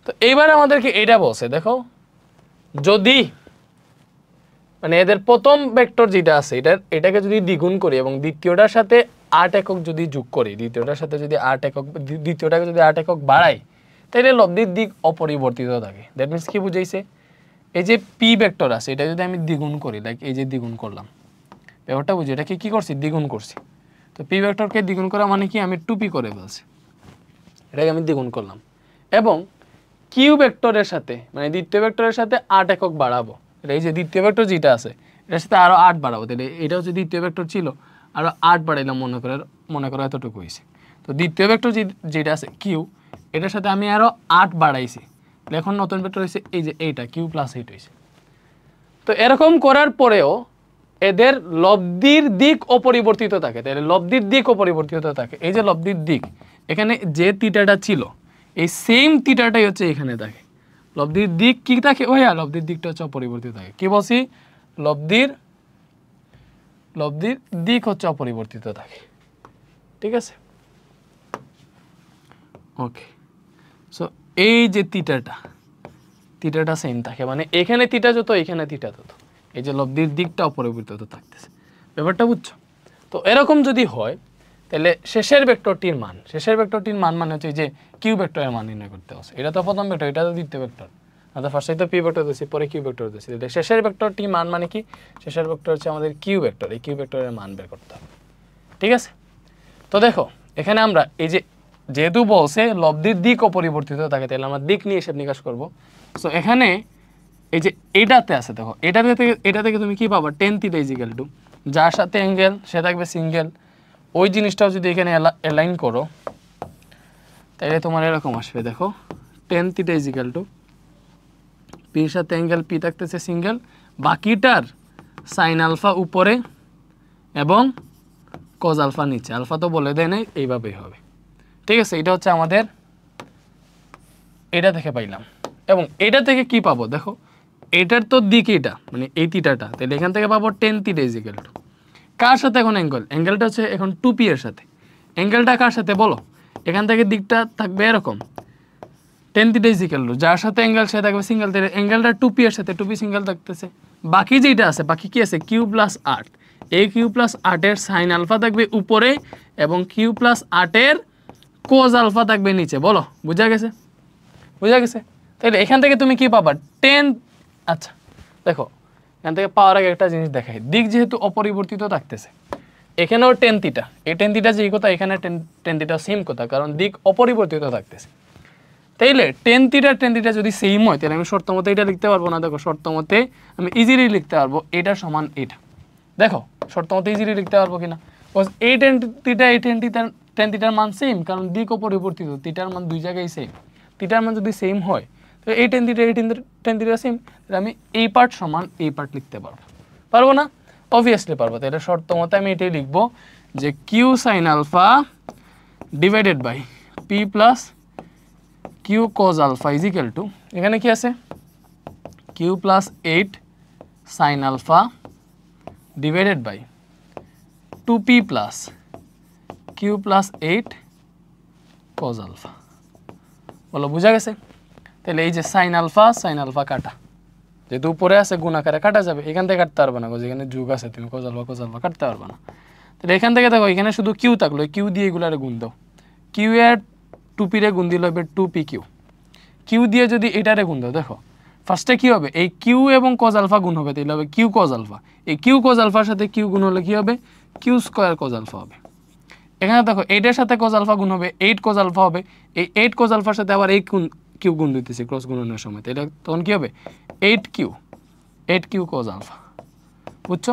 তো এইবার আমাদেরকে এটা বলছে দেখো, যদি মানে এদের প্রথম ভেক্টর যেটা আছে এটাকে যদি দ্বিগুণ করি এবং দ্বিতীয়টার সাথে 8 একক যদি যোগ করি, দ্বিতীয়টার সাথে যদি 8 একক দ্বিতীয়টাকে যদি 8 একক বাড়াই, তাহলে লব্ধির দিক অপরিবর্তিত থাকে। দ্যাট মিনস কি বুঝাইছে, এই যে পি ভেক্টর আছে এটা যদি আমি দ্বিগুণ করি, লাইক এই যে দ্বিগুণ করলাম, ব্যাপারটা বুঝি এটাকে কি করছি দ্বিগুণ করছি। তো পি ভেক্টরকে দ্বিগুণ করা মানে কি আমি 2p করে ফেলছি, এটাকে আমি দ্বিগুণ করলাম। এবং কিউ ভেক্টরের সাথে মানে দ্বিতীয় ভেক্টরের সাথে 8 একক বাড়াবো, এই যে দ্বিতীয় ভেক্টর যেটা আছে এটার সাথে আরো 8 বাড়াবো, তাহলে এটা হচ্ছে দ্বিতীয় ভেক্টর ছিল, আরো 8 বাড়াইলাম, মনে করো এতটুকু হয়েছে। তো দ্বিতীয় ভেক্টর যেটা আছে কিউ, এটার সাথে আমি আরো 8 বাড়াইছি, এখন নতুন ভেক্টর হয়েছে এই যে এইটা কিউ প্লাস 8 হয়েছে। তো এরকম করার পরেও এদের লব্ধির দিক অপরিবর্তিত থাকে, তাহলে লব্ধির দিক অপরিবর্তিত থাকে। এই যে লব্ধির দিক এখানে যে থিটাটা ছিল এই সেম থিটাটাই হচ্ছে এখানে থাকে, লব্ধির দিক কি থাকে ভাইয়া, লব্ধির দিকটা হচ্ছে অপরিবর্তিত থাকে। কি বলছি, লব্ধির দিক হচ্ছে অপরিবর্তিত থাকে, ঠিক আছে। ওকে, সো এই যে থিটাটা সেম থাকে, মানে এখানে থিটা যত এখানে থিটা তত, এই যে লব্ধির দিকটা অপরিবর্তিত থাকতেছে, ব্যাপারটা বুঝছো। তো এরকম যদি হয় তাহলে শেষের ভেক্টরটির মান মানে হচ্ছে যে কিউ ভেক্টরের মান নির্ণয় করতে হবে। এটা তো প্রথম ভেক্টর, এটা তো দ্বিতীয় ভেক্টর, আমরা ফার্স্টে তো পি ভেক্টর দিয়েছি, পরে কিউ ভেক্টর দিয়েছি। তাহলে শেষের ভেক্টরটির মান মানে কি, শেষের ভেক্টর হচ্ছে আমাদের কিউ ভেক্টর, এই কিউ ভেক্টরের মান বের করতে হবে, ঠিক আছে। তো দেখো এখানে আমরা এই যে যেহেতু বলছে লব্ধির দিক অপরিবর্তিত থাকে, তাহলে আমরা দিক নিয়ে হিসাব নিকাশ করবো। সো এখানে এই যে এটাতে আছে, দেখো এটা থেকে তুমি কি পাবা, ten theta is equal two, যার সাথে অ্যাঙ্গেল সে থাকবে সিঙ্গেল, ওই জিনিসটাও যদি এখানে অ্যালাইন করো তাহলে তোমার এরকম আসবে, দেখো ten theta is equal two পির সাথে অ্যাঙ্গেল পি থাকতেছে সিঙ্গেল, বাকিটার সাইন আলফা উপরে এবং কজ আলফা নিচে, আলফা তো বলে দেয় নাই, এইভাবেই হবে। ঠিক আছে, এটা হচ্ছে আমাদের এটা থেকে পাইলাম। এবং এটা থেকে কি পাবো, দেখো এটার তো দিক এটা মানে এই থিটাটা, তাহলে এখান থেকে পাবো tan theta is equal to কার সাথে এখন অ্যাঙ্গেলটা হচ্ছে এখন 2p এর সাথে, অ্যাঙ্গেলটা কার সাথে বলো, এখান থেকে দিকটা থাকবে এরকম ten theta is equal two যার সাথে অ্যাঙ্গেল সে থাকবে সিঙ্গেল, তাহলে অ্যাঙ্গেলটা 2p এর সাথে 2p সিঙ্গেল থাকতেছে। বাকি যেটা আছে, বাকি কি আছে, কিউ প্লাস 8, এই কিউ প্লাস 8 এর সাইন আলফা থাকবে উপরে এবং কিউ প্লাস 8 এর কোজ আলফা থাকবে নিচে। বলো বুঝা গেছে? বুঝা গেছে? তাহলে এখান থেকে তুমি কি পাবা, 10। আচ্ছা দেখো এখান থেকে পাওয়ার আগে একটা জিনিস দেখাই, দিক যেহেতু অপরিবর্তিত থাকতেছে, এখানেও টেন থিটা, এই টেন থিটা যেই কথা এখানে টেন থিটা সেম কথা, কারণ দিক অপরিবর্তিত থাকতেছে। তাইলে টেন থিটা যদি সেম হয় তাহলে আমি শর্ত মতে এটা লিখতে পারবো না। দেখো শর্ত মতে আমি ইজিলি লিখতে পারবো এটা সমান এটা। দেখো শর্ত মতে ইজিলি লিখতে পারবো কিনা, এই টেন থিটার মান সেম, কারণ দিক অপরিবর্তিত, থিটার মান দুই জায়গায় সেম, থিটার মান যদি সেম হয় তো এই টেন থিটা সেম, তাহলে আমি এই পার্ট সমান এই পার্ট লিখতে পারবো, পারবো না? অবভিয়াসলি পারবো। তাহলে শর্ত মতে আমি এটাই লিখবো যে q sine alpha divided by p plus q cos alpha is equal to, এখানে কি আছে, q plus 8 sine alpha divided by 2p plus q plus 8 cos alpha. বলো বুঝা গেছে? তাহলে এই যে সাইন আলফা কাটা, যেহেতু উপরে আছে গুণ আকারে কাটা যাবে, এখান থেকে কাটতে পারবে না, যেখানে যুগ আছে তুমি কজ আলফা কাটতে পারবে না। তাহলে এখান থেকে দেখো এখানে শুধু কিউ থাকলো, কিউ দিয়ে এগুলারে গুণ দাও, কিউ এর 2p রে গুণ দিলে হবে 2p কিউ দিয়ে যদি এটারে গুণ দাও, দেখো ফার্স্টে কি হবে, এই কিউ এবং কজ আলফা গুণ হবে, তাহলে হবে কিউ কজ আলফা, এই কিউ কজ আলফার সাথে কিউ গুণ হলে কি হবে, কিউ স্কোয়ার কজ আলফা হবে। এখানে দেখো এইটার সাথে কজ আলফা গুণ হবে 8 কজ আলফা হবে, এই 8 কজ আলফার সাথে আবার এই কিউ গুণ দিতেছি ক্রস গুণনের সময়, তাহলে তখন কি হবে 8 কিউ কজ আলফা। বুঝছো?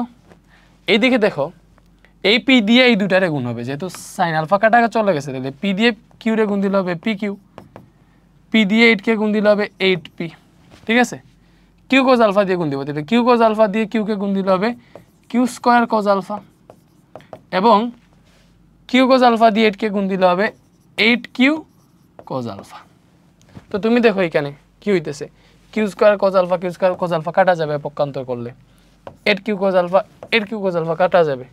এইদিকে দেখো এই পি দিয়ে এই দুটারে গুণ হবে, যেহেতু সাইন আলফা কাটা চলে গেছে, তাহলে পি দিয়ে কিউ রে গুণ দিলে হবে পি দিয়ে 8 কে গুণ দিলে হবে 8p। ঠিক আছে, কিউ কজ আলফা দিয়ে গুণ দিব, তাহলে কিউ কজ আলফা দিয়ে কিউ কে গুণ দিলে হবে কিউ স্কোয়ার কজ আলফা, এবং কিউ কজ আলফা দিয়ে 8 কে গুণ দিলে হবে 8q কজ আলফা। তো তুমি দেখো এখানে কি হইতেছে, কিউ স্কোয়ার কজ আলফা কাটা যাবে পক্ষান্তর করলে, 8q কজ আলফা কাটা যাবে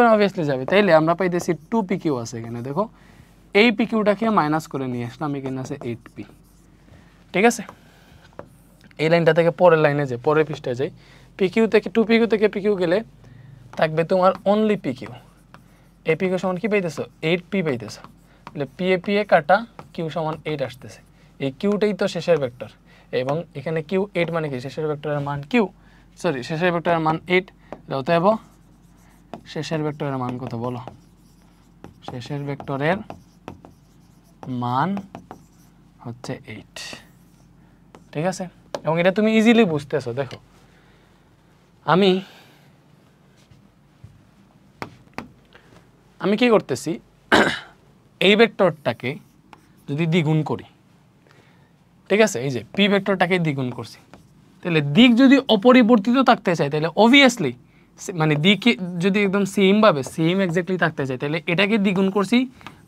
না, অবভিয়াসলি যাবে। তাইলে আমরা পাইতেছি 2pq আছে এখানে, দেখো এই পিকিউটাকে মাইনাস করে নিয়ে আসলাম, এখানে আছে 8p। ঠিক আছে, এই লাইনটা থেকে পরের লাইনে যাই, পরের পৃষ্ঠায় যাই, পিকিউ থেকে 2pq থেকে পিকিউ গেলে থাকবে তোমার অনলি পিকিউ, এই পিকিউ সমান কি পাইতেছো 8p পাইতেছো, তাহলে পি এ কাটা কিউ সমান 8 আসতেছে, এই কিউটাই তো শেষের ভেক্টর, এবং এখানে কিউ 8 মানে কি শেষের ভেক্টরের মান শেষের ভেক্টরের মান 8, অতএব শেষের ভেক্টরের মান কত বলো, শেষের ভেক্টরের মান হচ্ছে 8। ঠিক আছে, এবং এটা তুমি ইজিলি বুঝতেছো। দেখো আমি কি করতেছি, এই ভেক্টরটাকে যদি দ্বিগুণ করি, ঠিক আছে, এই যে পি ভেক্টরটাকে দ্বিগুণ করছি, তাহলে দিক যদি অপরিবর্তিত থাকতে চাই তাহলে অবভিয়াসলি মানে দিক যদি একদম সেম এক্স্যাক্টলি থাকতে চাই তাহলে এটাকে দ্বিগুণ করছি,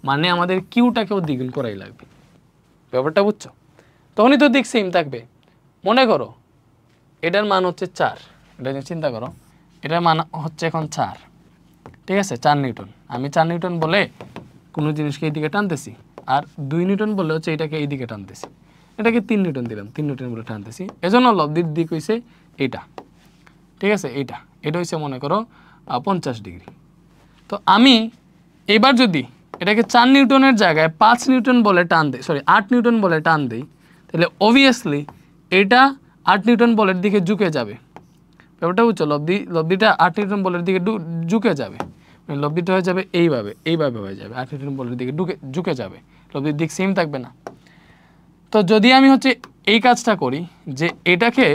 মানে আমাদের কিউটাকেও দ্বিগুণ করাই লাগবে। ব্যাপারটা বুঝছো? তখনই তো দিক সেম থাকবে। মনে করো এটার মান হচ্ছে 4, এটা চিন্তা করো, এটার মান হচ্ছে এখন 4, ঠিক আছে, 4 নিউটন। আমি 4 নিউটন বলে কোনো জিনিসকে এইদিকে টানতেছি, আর 2 নিউটন বলে হচ্ছে এটাকে এইদিকে টানতেছি, এটাকে 3 নিউটন দিলাম, 3 নিউটন বলে টানতেছি, এজন্য লব্ধির দিক হইছে এইটা। ঠিক আছে, এটা হইছে মনে করো 50 ডিগ্রি। তো আমি এবার যদি এটাকে 4 নিউটনের জায়গায় 5 নিউটন বলে টান দিই, 8 নিউটন বলে টান দিই, তাহলে অবভিয়াসলি এটা 8 নিউটন বলের দিকে ঝুঁকে যাবে। ব্যাপারটা বুঝছো, লব্ধিটা 8 নিউটন বলের দিকে ঝুঁকে যাবে, মানে লব্ধিটা হয়ে যাবে এইভাবে এইভাবে হয়ে যাবে 8 নিউটন বলের দিকে ঝুঁকে যাবে, লব্ধির দিক সেম থাকবে না। তো যদি আমি হচ্ছে এই কাজটা করি যে এটাকে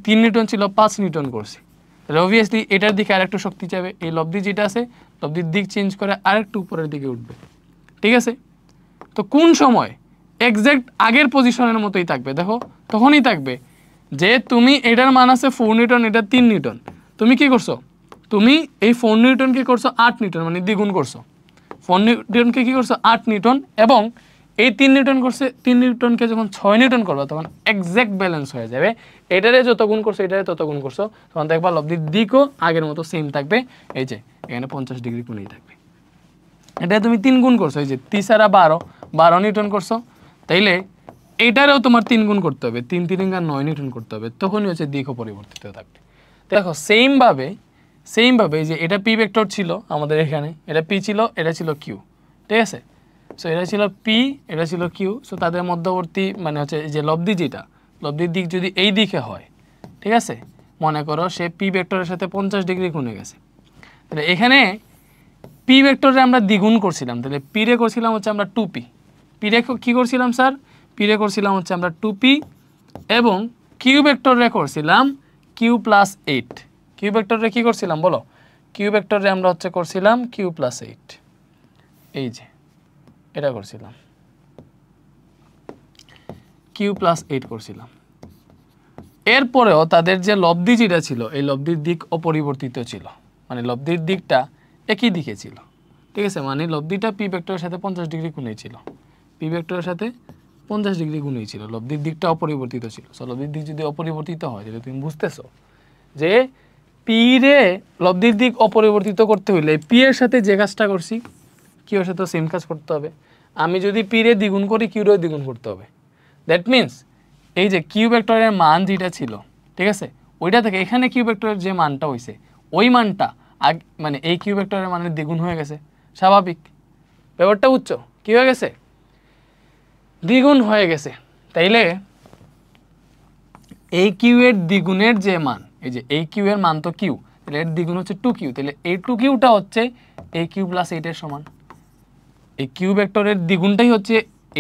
3 নিউটন ছিল 5 নিউটন করছি, তাহলে অবভিয়াসলি এটার দিকে আরেকটু শক্তি যাবে, এই লব্ধি যেটা আছে লব্ধির দিক চেঞ্জ করে আরেকটু উপরের দিকে উঠবে, ঠিক আছে। তো কোন সময় এক্স্যাক্ট আগের পজিশনের মতোই থাকবে, দেখো তখনই থাকবে যে তুমি এটার মান আছে 4 নিউটন, এটা 3 নিউটন, তুমি কি করছো, তুমি এই 4 নিউটনকে করছো 8 নিউটন, মানে দ্বিগুণ করছো। 4 নিউটনকে কি করছো 8 নিউটন, এবং এই 3 নিউটন করছে, 3 নিউটনকে যখন 6 নিউটন করবা তখন এক্স্যাক্ট ব্যালেন্স হয়ে যাবে, এটারে যত গুণ করছো এটারে তত গুণ করছো, তখন দেখবা লব্ধির দিকও আগের মতো সেম থাকবে, এই যে এখানে 50 ডিগ্রি কোণেই থাকবে। এটা তুমি 3 গুণ করছো, এই যে 3 আর 12 নিউটন করছো, তাইলে এইটারেও তোমার 3 গুণ করতে হবে, 3 3 9 নিউটন করতে হবে, তখনই হচ্ছে দিকও পরিবর্তিত থাকবে। দেখো সেমভাবে যে এটা পি ভেক্টর ছিল আমাদের এখানে, এটা পি ছিল, এটা ছিল কিউ, ঠিক আছে। সো এটা ছিল পি, এটা ছিল কিউ, সো তাদের মধ্যবর্তী মানে হচ্ছে যে লব্ধি, যেটা লব্ধির দিক যদি এই দিকে হয়, ঠিক আছে, মনে করো সে পি ভেক্টরের সাথে 50 ডিগ্রি গুণে গেছে, তাহলে এখানে পি ভেক্টরে আমরা দ্বিগুণ করছিলাম, তাহলে পি রে করছিলাম হচ্ছে আমরা 2p, পি রে কী করছিলাম স্যার, পি রে করছিলাম হচ্ছে আমরা 2p, এবং কিউ ভেক্টরে করছিলাম কিউ প্লাস 8, কিউ ভেক্টরে কী করছিলাম বলো, কিউ ভেক্টরে আমরা হচ্ছে করছিলাম কিউ প্লাস 8, এই যে এটা করছিলাম কিউ প্লাস 8 করছিলাম। এরপরেও তাদের যে লব্ধি যেটা ছিল এই লব্ধির দিক অপরিবর্তিত ছিল, মানে লব্ধির দিকটা একই দিকে ছিল, ঠিক আছে, মানে লব্ধিটা পি ভেক্টরের সাথে 50 ডিগ্রি গুণেই ছিল, পি ভেক্টরের সাথে 50 ডিগ্রি গুণেই ছিল, লব্ধির দিকটা অপরিবর্তিত ছিল। সো লব্ধির দিক যদি অপরিবর্তিত হয়, তাহলে তুমি বুঝতেছো যে পি রে লব্ধির দিক অপরিবর্তিত করতে হইলে পি এর সাথে যে কাজটা করছি কিউ এর সাথে সেম কাজ করতে হবে। আমি যদি পি রে দ্বিগুণ করি কিউ রেও দ্বিগুণ করতে হবে। দ্যাট মিনস এই যে কিউ ভেক্টরের মান যেটা ছিল, ঠিক আছে, ওইটা থেকে এখানে কিউ ভেক্টরের যে মানটা হয়েছে ওই মানটা মানে এই কিউ ভেক্টরের মানের দ্বিগুণ হয়ে গেছে, স্বাভাবিক ব্যাপারটা বুঝছো, কি হয়ে গেছে, দ্বিগুণ হয়ে গেছে। তাইলে এই কিউ এর দ্বিগুণের যে মান, এই যে এই কিউ এর মান তো কিউ, তাহলে এর দ্বিগুণ হচ্ছে 2q, তাহলে এই 2qটা হচ্ছে এই কিউ প্লাস 8 এর সমান, এই কিউ ভেক্টরের দ্বিগুণটাই হচ্ছে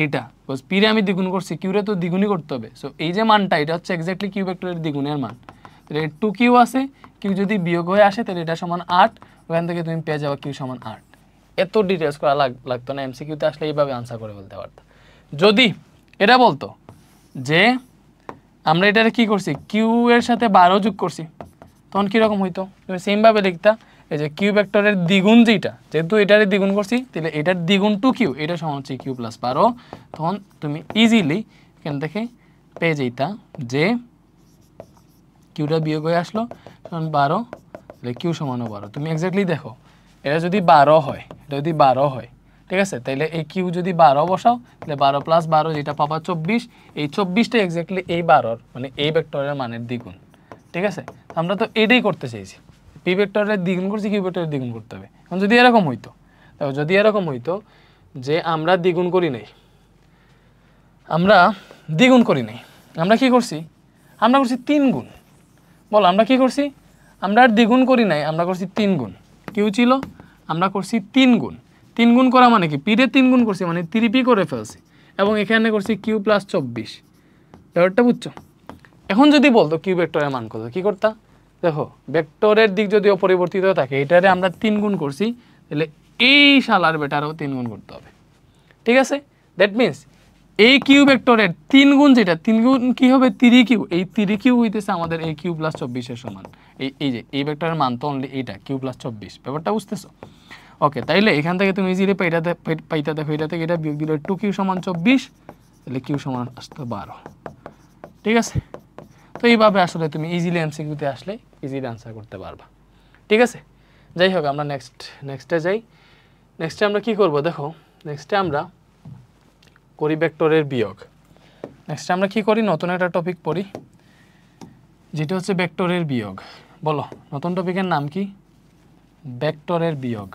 এটা, বিকজ পি রে আমি দ্বিগুণ করছি, কিউ রে তো দ্বিগুণই করতে হবে। সো এই যে মানটা এটা হচ্ছে এক্স্যাক্টলি কিউ ভেক্টরের দ্বিগুণের মান, তাহলে 2q আছে, কিউ যদি বিয়োগ হয়ে আসে তাহলে এটা সমান 8, ওখান থেকে তুমি পেয়ে যাবে কিউ সমান 8। এত ডিটেলস করা লাগতো না, এমসিকিউতে আসলে এইভাবে আনসার করে বলতে পারতো। যদি এটা বলতো যে আমরা এটারে কি করছি কিউ এর সাথে 12 যোগ করছি, তখন কীরকম হইতো, তুমি সেমভাবে লিখতা, এই যে কিউ ভেক্টরের দ্বিগুণ যেটা, যেহেতু এটারে দ্বিগুণ করছি তাহলে এটার দ্বিগুণ 2q, এটা সমান হচ্ছে কিউ প্লাস 12, তখন তুমি ইজিলি এখান থেকে পেয়ে যেতা যে কিউটা বিয়োগ হয়ে আসলো তখন 12, তাহলে কিউ সমানও 12। তুমি এক্স্যাক্টলি দেখো এটা যদি 12 হয়, এটা যদি 12 হয়, ঠিক আছে, তাহলে এই কিউ যদি 12 বসাও তাহলে 12 প্লাস 12 যেটা পাবা 24, এই 24টা এক্স্যাক্টলি এই 12 মানে এই ভেক্টরের মানের দ্বিগুণ, ঠিক আছে। আমরা তো এটাই করতে চাইছি, পি ভেক্টরের দ্বিগুণ করছি, কিউ ভেক্টরের দ্বিগুণ করতে হবে। এখন যদি এরকম হইতো, দেখো যদি এরকম হইতো যে আমরা দ্বিগুণ করি নাই, আমরা দ্বিগুণ করি নাই, আমরা কি করছি, আমরা করছি 3 গুণ, বল আমরা কি করছি, আমরা আর দ্বিগুণ করি নাই, আমরা করছি 3 গুণ, কিউ ছিল আমরা করছি 3 গুণ, 3 গুণ করা মানে কি, পি রে 3 গুণ করছি মানে 3p করে ফেলছি, এবং এখানে করছি কিউ প্লাস 24, ব্যাপারটা বুঝছো। এখন যদি বলতো কিউ ভেক্টরের মান কত, কি করতা, দেখো ভেক্টরের দিক যদি অপরিবর্তিত থাকে, এটারে আমরা 3 গুণ করছি, তাহলে এই শালার বেটারও 3 গুণ করতে হবে, ঠিক আছে। দ্যাট মিনস এই কিউ ভেক্টরের 3 গুণ যেটা, 3 গুণ কী হবে 3q, এই 3q হইতেছে আমাদের এই কিউ প্লাস 24 এর সমান, এই যে এই ভেক্টরের মান তো অনলি এইটা কিউ প্লাস 24, ব্যাপারটা বুঝতেছো। ওকে, তাইলে এখান থেকে তুমি ইজিলি পাইতা, দেখো এটা থেকে এটা বিয়োগ দিলে 2q সমান 24, তাহলে কিউ সমান আসতো 12, ঠিক আছে। তো এইভাবে আসলে তুমি ইজিলি এমসিকিউতে আসলে ইজিলি আনসার করতে পারবা, ঠিক আছে। যাই হোক আমরা নেক্সটে যাই। নেক্সটে আমরা কি করব, দেখো নেক্সটে আমরা করি ভেক্টরের বিয়োগ। নেক্সটে আমরা কি করি, নতুন একটা টপিক পড়ি যেটা হচ্ছে ভেক্টরের বিয়োগ। বলো নতুন টপিকের নাম কি, ভেক্টরের বিয়োগ,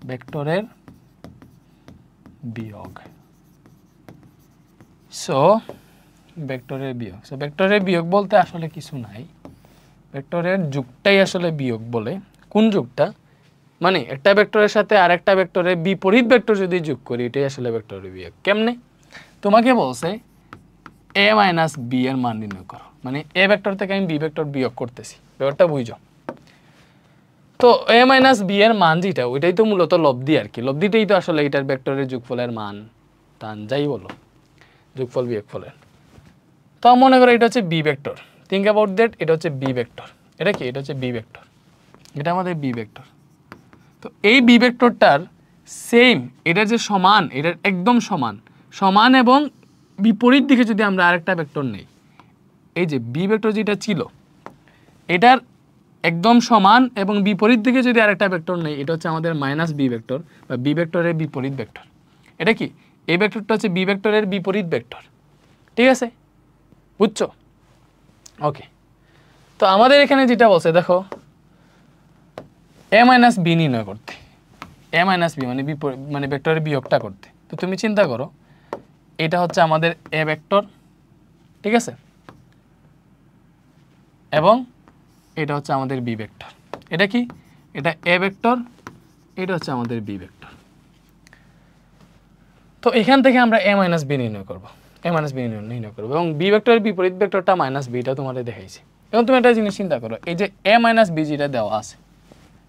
ভেক্টরের বিয়োগ। সো ভেক্টরের বিয়োগ, সো ভেক্টরের বিয়োগ বলতে আসলে কিছু নাই, ভেক্টরের যুগটাই আসলে বিয়োগ বলে। কোন যুগটা, মানে একটা ভেক্টরের সাথে আরেকটা ভেক্টরের বিপরীত ভেক্টর যদি যোগ করি এটাই আসলে ভেক্টরের বিয়োগ। কেমনে? তোমাকে বলছে a মাইনাস বি এর মান নির্ণয় করো, মানে এ ভেক্টর থেকে আমি বি ভেক্টর বিয়োগ করতেছি, ব্যাপারটা বুঝো। তো a মাইনাস বি এর মান যেটা ওইটাই তো মূলত লব্ধি আর কি, লব্ধিটাই তো আসলে এটার ভেক্টরের যোগফলের মান, টান যাই বলো, যোগফল বিয়োগফলের। তো মনে করো এটা হচ্ছে b vector, think about that, এটা হচ্ছে বি ভেক্টর, এটা কি, এটা হচ্ছে বি ভেক্টর, এটা আমাদের বি ভেক্টর। তো এই বি ভেক্টরটার সেম, এটার যে সমান, এটার একদম সমান, সমান এবং বিপরীত দিকে যদি আমরা আরেকটা ভেক্টর নেই, এই যে বি ভেক্টর যেটা ছিল এটার একদম সমান এবং বিপরীত দিকে যদি আরেকটা ভেক্টর নেই, এটা হচ্ছে আমাদের মাইনাস বি ভেক্টর বা বি ভেক্টরের বিপরীত ভেক্টর। এটা কি, এই ভেক্টরটা হচ্ছে বি ভেক্টরের বিপরীত ভেক্টর, ঠিক আছে, বুঝছো? ওকে, তো আমাদের এখানে যেটা বলছে দেখো a মাইনাস বি নির্ণয় করতে, a মাইনাস বি মানে মানে ভেক্টরের বিয়োগটা করতে। তো তুমি চিন্তা করো এটা হচ্ছে আমাদের a ভেক্টর, ঠিক আছে, এবং এটা হচ্ছে আমাদের বি ভেক্টর। এটা কি, এটা a ভেক্টর, এটা হচ্ছে আমাদের বি ভেক্টর। তো এখান থেকে আমরা a মাইনাস বি নির্ণয় করবো, a মাইনাস বি নির্ণয় করবো, এবং বি ভেক্টরের বিপরীত ভেক্টরটা মাইনাস বিটা তোমাদের দেখাইছি। এখন তুমি একটা জিনিস চিন্তা করো, এই যে a মাইনাস বি যেটা দেওয়া আছে,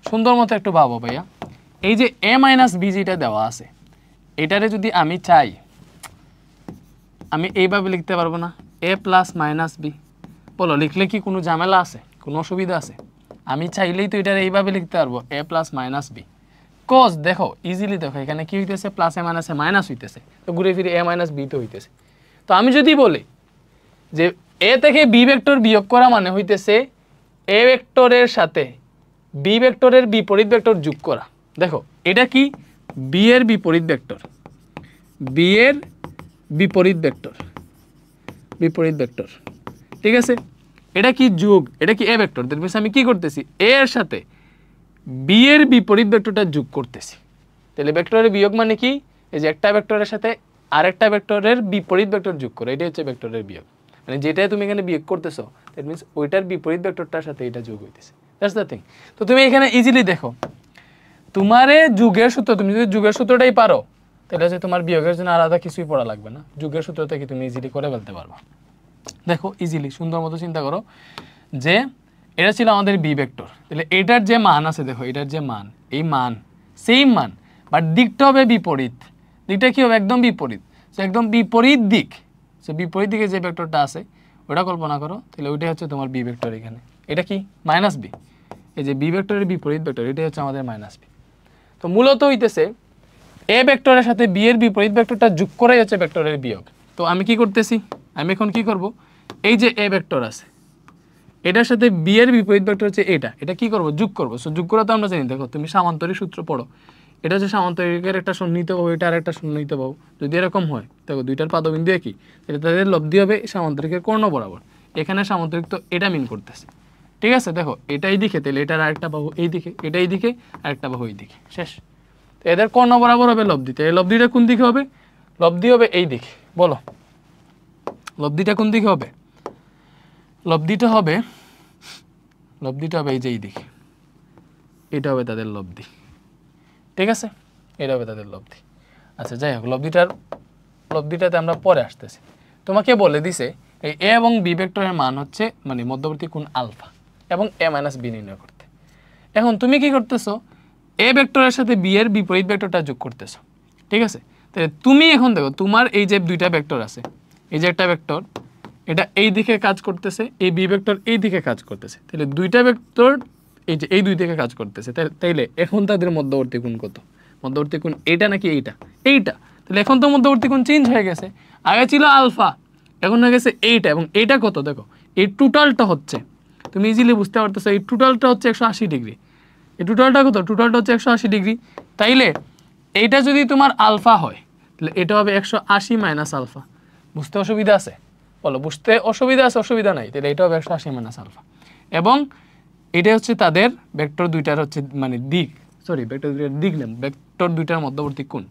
সুন্দর মতো একটু ভাবো ভাইয়া, এই যে a মাইনাস বি যেটা দেওয়া আছে এটারে যদি আমি চাই, আমি এইভাবে লিখতে পারবো না, a প্লাস মাইনাস বি? বলো লিখলে কি কোনো ঝামেলা আছে, কোনো অসুবিধা আছে? আমি চাইলেই তো এটার এইভাবে লিখতে পারবো a plus minus b. Cause দেখো ইজিলি দেখো এখানে কি হইতেছে, plus a minus a minus হইতেছে, তো ঘুরে ফিরে a মাইনাস বি তো হইতেছে। তো আমি যদি বলি যে a থেকে বি ভেক্টর বিয়োগ করা মানে হইতেছে a ভেক্টরের সাথে বি ভেক্টরের বিপরীত ভেক্টর যোগ করা। দেখো এটা কি, বি এর বিপরীত ভেক্টর, বি এর বিপরীত ভেক্টর, বিপরীত ভেক্টর, ঠিক আছে, এটা কি যোগ, এটা কি a ভেক্টর, দ্যাট মিন্স আমি কি করতেছি, a এর সাথে বি এর বিপরীত ভেক্টরটা যোগ করতেছি। তাহলে ভেক্টরের বিয়োগ মানে কি, এই যে একটা ভেক্টরের সাথে আরেকটা ভেক্টরের বিপরীত ভেক্টর যোগ করে, এটাই হচ্ছে ভেক্টরের বিয়োগ। মানে যেটা তুমি এখানে বিয়োগ করতেছো দ্যাট মিন্স ওইটার বিপরীত ভেক্টরটার সাথে এটা যোগ হইতেছে, দ্যাটস দ্য থিং। তো তুমি এখানে ইজিলি দেখো তোমারে যুগের সূত্র, তুমি যদি যুগের সূত্রটাই পারো তাহলে হচ্ছে তোমার বিয়োগের জন্য আলাদা কিছুই পড়া লাগবে না, যুগের সূত্র থেকে তুমি ইজিলি করে ফেলতে পারবা। দেখো ইজিলি সুন্দর মতো চিন্তা করো যে এটা ছিল আমাদের বি ভেক্টর, তাহলে এটার যে মান আছে দেখো, এটার যে মান, এই মান সেম মান, বাট দিকটা হবে বিপরীত। দিকটা কি হবে, একদম বিপরীত, সো একদম বিপরীত দিক, সো বিপরীত দিকে যে ভেক্টরটা আছে ওটা কল্পনা করো, তাহলে ওইটাই হচ্ছে তোমার বি ভেক্টর। এখানে এটা কি মাইনাস বি, এই যে বি ভেক্টরের বিপরীত ভেক্টর এটাই হচ্ছে আমাদের মাইনাস বি। তো মূলত হইতেছে এ ভেক্টরের সাথে বি এর বিপরীত ভেক্টরটা যোগ করাই হচ্ছে ভেক্টরের বিয়োগ। তো আমি কি করতেছি, আমি এখন কি করব, এই যে এ ভেক্টর আছে এটার সাথে বি এর বিপরীত ভেক্টর হচ্ছে এটা, এটা কি করব, যোগ করব। সো যোগ করা তো আমরা জানি, দেখো তুমি সামান্তরিক সূত্র পড়ো, এটা হচ্ছে সামান্তরিকের একটা সন্নিহিত বাহু, এটা আর একটা সন্নিহিত বাহু, যদি এরকম হয় দেখো দুইটার পাদবিন্দু একই, তাহলে তাদের লব্ধি হবে সামান্তরিকের কর্ণ বরাবর। এখানে সামান্তরিক তো এটা মিন করতেছে, ঠিক আছে, দেখো এটা এই দিকে, তাহলে এটার আরেকটা বাহু এই দিকে, এটা এই দিকে, আরেকটা বাহু এই দিকে, শেষ। তো এদের কর্ণ বরাবর হবে লব্ধিতে, এই লব্ধিটা কোন দিকে হবে, লব্ধি হবে এই দিকে, বলো লব্ধিটা কোন দিকে হবে, লব্ধিটা হবে এই যে এই দিকে, এটা হবে তাদের লব্ধি, ঠিক আছে, এটা হবে তাদের লব্ধি। আচ্ছা যাই হোক, লব্ধিটাতে আমরা পরে আসতেছি। তোমাকে বলে দিছে এই এ এবং বি ভেক্টরের মান হচ্ছে মানে মধ্যবর্তী কোণ আলফা এবং a মাইনাস বি নির্ণয় করতে। এখন তুমি কি করতেছো, এ ভেক্টরের সাথে বি এর বিপরীত ভেক্টরটা যোগ করতেছো, ঠিক আছে। তাহলে তুমি এখন দেখো তোমার এই যে দুইটা ভেক্টর আছে, এই যে একটা ভেক্টর এটা এই দিকে কাজ করতেছে, এই বি ভেক্টর এই দিকে কাজ করতেছে, তাহলে দুইটা ভেক্টর এই যে এই দুই দিকে কাজ করতেছে, তাইলে এখন তাদের মধ্যবর্তী কোণ কত, মধ্যবর্তী কোণ এইটা নাকি এইটা, এইটা। তাহলে এখন তো মধ্যবর্তী কোণ চেঞ্জ হয়ে গেছে, আগে ছিল আলফা এখন হয়ে গেছে এইটা, এবং এইটা কত দেখো, এই টোটালটা হচ্ছে, তুমি ইজিলি বুঝতে পারতেছো এই টোটালটা হচ্ছে 180 ডিগ্রি, এই টোটালটা কত, টোটালটা হচ্ছে 180 ডিগ্রি। তাইলে এইটা যদি তোমার আলফা হয় তাহলে এটা হবে 180 মাইনাস আলফা। বুঝতে অসুবিধা আছে, বলো বুঝতে অসুবিধা আছে, অসুবিধা নাই, তাহলে এটা হবে 180 মাইনাস আলফা। এবং এটা হচ্ছে তাদের ভেক্টর দুইটার হচ্ছে মানে দিক, সরি ভেক্টর দুইটার দিক নেম, ভেক্টর দুইটার মধ্যবর্তী কোণ,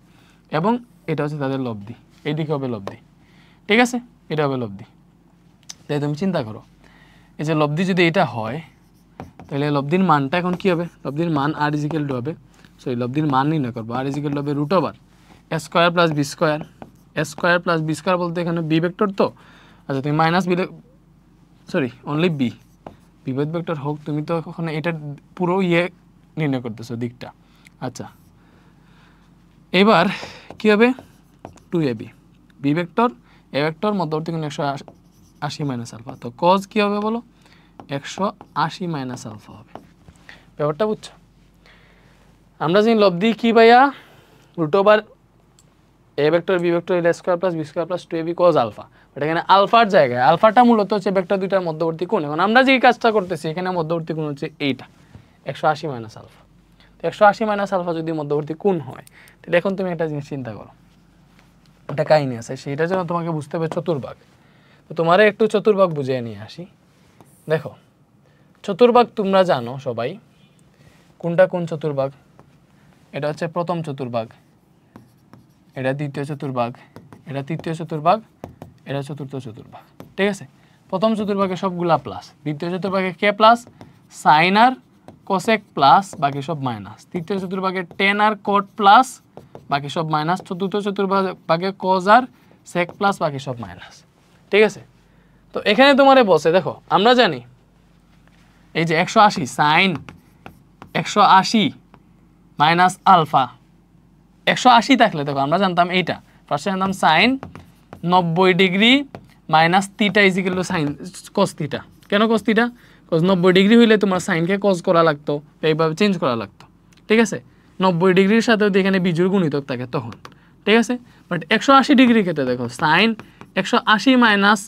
এবং এটা হচ্ছে তাদের লব্ধি, এই দিকে হবে লব্ধি, ঠিক আছে, এটা হবে লব্ধি। তাই তুমি চিন্তা করো এই যে লব্ধি যদি এটা হয় তাহলে লব্ধির মানটা এখন কি হবে, লব্ধির মান আর ইজিক্যাল টু হবে সরি লব্ধির মান নির্ণয় করবো। আর ইজিক্যাল হবে root over A square plus B square. A square plus B square বলতে এখানে বি ভেক্টর তো, আচ্ছা তুমি minus b, sorry only b, বিপরীত ভেক্টর হোক, তুমি তো ওখানে এটা পুরো নির্ণয় করতেছো দিকটা। আচ্ছা এবার কী হবে 2ab, বি ভেক্টর এ ভেক্টর মধ্যবর্তী কোণ 180 মাইনাস আলফা, তো কজ কী হবে বলো 180 মাইনাস আলফা হবে। ব্যাপারটা বুঝছো? আমরা জানি লব্ধি কি ভাইয়া root over a vector b vector এল square plus B square plus 2ab cos alpha, but এখানে আলফার জায়গায় আলফাটা মূলত হচ্ছে ভেক্টর দুইটার মধ্যবর্তী কোণ। এখন আমরা যে কাজটা করতেছি এখানে মধ্যবর্তী কোণ হচ্ছে এইটা 180 মাইনাস আলফা। তো 180 মাইনাস আলফা যদি মধ্যবর্তী কোণ হয় তাহলে এখন তুমি একটা জিনিস চিন্তা করো, একটা কাহিনী আছে, সেইটার জন্য তোমাকে বুঝতে হবে চতুর্ভাগ। তো তোমার একটু চতুর্ভাগ বুঝিয়ে নিয়ে আসি। দেখো চতুর্ভাগ তোমরা জানো সবাই, কোনটা কোন চতুর্ভাগ, এটা হচ্ছে প্রথম চতুর্ভাগ, এটা দ্বিতীয় চতুর্ভাগ, এটা তৃতীয় চতুর্ভাগ, এটা চতুর্থ চতুর্ভাগ, ঠিক আছে। প্রথম চতুর্ভাগে সবগুলা প্লাস, দ্বিতীয় চতুর্ভাগে কে প্লাস সাইন আর কোসেক প্লাস বাকি সব মাইনাস, তৃতীয় চতুর্ভাগে টেন আর কোট প্লাস বাকি সব মাইনাস, চতুর্থ চতুর্ভাগে কজ আর সেক প্লাস বাকি সব মাইনাস, ঠিক আছে। তো এখানে তোমারে বসে দেখো আমরা জানি এই যে 180 সাইন 180 মাইনাস আলফা, 180 থাকলে দেখো আমরা জানতাম এইটা ফার্স্টে জানতাম sine 90 degree minus theta equal to sine cos theta. কেন কস থিটা? কজ 90 ডিগ্রি হইলে তোমার সাইনকে কজ করা লাগতো, এইভাবে চেঞ্জ করা লাগতো, ঠিক আছে। 90 ডিগ্রির সাথে যদি এখানে বিজোড় গুণিতক থাকে তখন, ঠিক আছে। বাট 180 ডিগ্রির ক্ষেত্রে দেখো সাইন 180 মাইনাস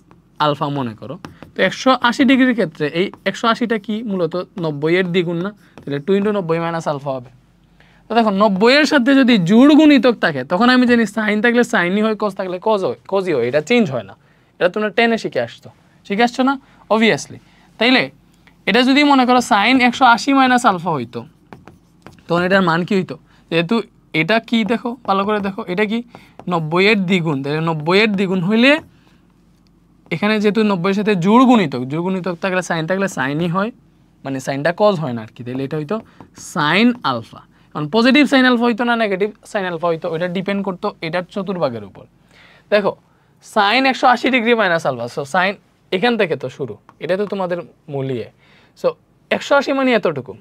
আলফা মনে করো, তো 180 ডিগ্রির ক্ষেত্রে এই 180টা কি মূলত 90 এর দ্বিগুণ না, তাহলে 2 × 90 মাইনাস আলফা হবে। তো দেখো 90 এর সাথে যদি জোড় গুণিতক থাকে তখন আমি জানি সাইন থাকলে সাইনই হয়, কজ থাকলে কজই হয়, এটা চেঞ্জ হয় না। এটা তোমরা 10-এ শিখে আসছো না অবভিয়াসলি। তাইলে এটা যদি মনে করো সাইন 180 মাইনাস আলফা হইতো তখন এটার মান কি হইতো, যেহেতু এটা কি দেখো ভালো করে দেখো এটা কি 90 এর দ্বিগুণ, তাহলে 90 এর দ্বিগুণ হইলে এখানে যেহেতু 90 এর সাথে জোড় গুণিতক থাকলে সাইন থাকলে সাইনই হয়, মানে সাইনটা কজ হয় না আর কি, তাহলে এটা হইতো সাইন আলফা। কারণ পজিটিভ সাইন আলফা হইতো না নেগেটিভ সাইন আলফা হইতো, ওইটা ডিপেন্ড করতো এটার চতুর্ভাগের উপর। দেখো sine 180 degree minus alpha, so sine এখান থেকে তো শুরু, এটা তো তোমাদের মূলিয়ে, সো 180 মানে এতটুকু,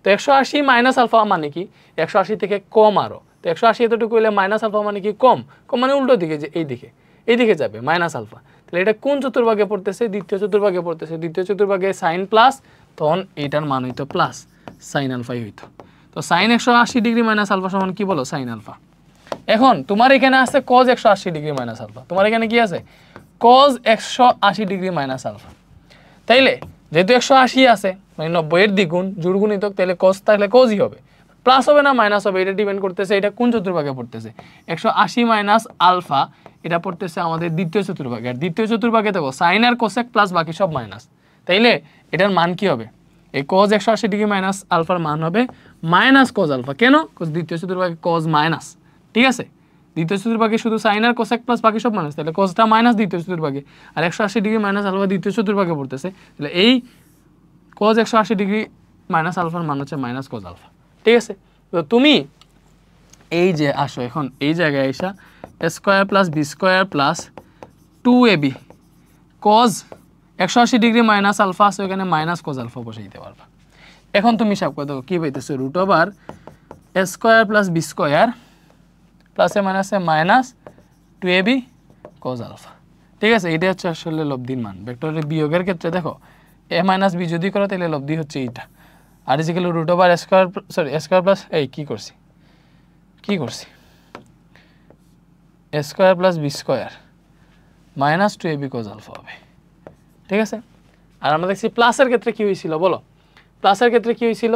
তো 180 মাইনাস আলফা মানে কি 180 থেকে কম আরও, তো 180 এতটুকু হলে মাইনাস আলফা মানে কি কম মানে উল্টো দিকে, যে এইদিকে যাবে মাইনাস আলফা। তাহলে এটা কোন চতুর্ভাগে পড়তেছে? দ্বিতীয় চতুর্ভাগে পড়তেছে। দ্বিতীয় চতুর্ভাগে সাইন প্লাস, তখন এইটার মান হইতো প্লাস সাইন আলফাই হইতো। তো সাইন 180 ডিগ্রি মাইনাস আলফা সমান কি বলো সাইন আলফা। এখন তোমার এখানে আছে কজ 180 ডিগ্রি মাইনাস আলফা, তোমার এখানে কি আছে কজ 180 ডিগ্রি মাইনাস আলফা। তাইলে যেহেতু 180 আছে মানে 90 এর দ্বিগুণ জোড় গুণিতক, তাহলে কজ থাকলে কজই হবে, প্লাস হবে না মাইনাস হবে, এটা ডিপেন্ড করতেছে এটা কোন চতুর্ভাগে পড়তেছে। 180 মাইনাস আলফা এটা পড়তেছে আমাদের দ্বিতীয় চতুর্ভাগে, আর দ্বিতীয় চতুর্ভাগে দেখো সাইন আর কোসেক প্লাস বাকি সব মাইনাস, তাইলে এটার মান কি হবে এই কজ 180 ডিগ্রি মাইনাস আলফার মান হবে মাইনাস কজ আলফা। কেন? কজ দ্বিতীয় চতুর্ভাগে কজ মাইনাস, ঠিক আছে। দ্বিতীয় চতুর্ভাগে শুধু সাইন আর কোসেক প্লাস বাকি সব মাইনাস, তাহলে কজটা মাইনাস দ্বিতীয় চতুর্ভাগে, আর 180 ডিগ্রি মাইনাস আলফা দ্বিতীয় চতুর্ভাগে পড়তেছে, তাহলে এই কজ 180 ডিগ্রি মাইনাস আলফার মান হচ্ছে মাইনাস কজ আলফা, ঠিক আছে। তো তুমি এই যে আসো এখন এই জায়গায় এসা square plus B square plus 2ab cos 180 degree minus alpha আছে, ওখানে মাইনাস কজ আলফা বসে দিতে পারবা। এখন তুমি হিসাব করে দেখো কী পাইতেছো, root over square plus B square প্লাসে মাইনাসে মাইনাস 2ab কজ আলফা, ঠিক আছে। এটা হচ্ছে আসলে লব্ধির মান। ভেক্টরের বিয়োগের ক্ষেত্রে দেখো এ মাইনাস বি যদি করো তাহলে লব্ধি হচ্ছে এইটা, R is equal root over square plus এই কী করছি square plus B square minus 2ab cos alpha হবে, ঠিক আছে। আর আমরা দেখছি প্লাসের ক্ষেত্রে কী হয়েছিল বলো, প্লাসের ক্ষেত্রে কী হয়েছিল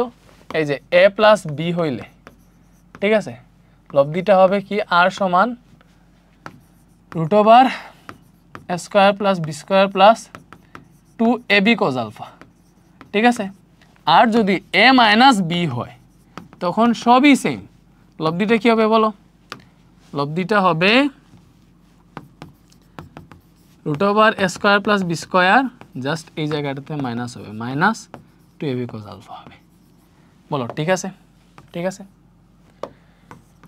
এই যে এ প্লাস বি হইলে, ঠিক আছে, লব্ধিটা হবে কি আর সমান root over square plus B square plus 2ab cos alpha, ঠিক আছে। আর যদি এ মাইনাস বি হয় তখন সবই সেম, লব্ধিটা কী হবে বলো, লব্ধিটা হবে root over square plus B square just এই জায়গাটাতে মাইনাস হবে, মাইনাস 2ab কজ আলফা হবে, বলো ঠিক আছে, ঠিক আছে।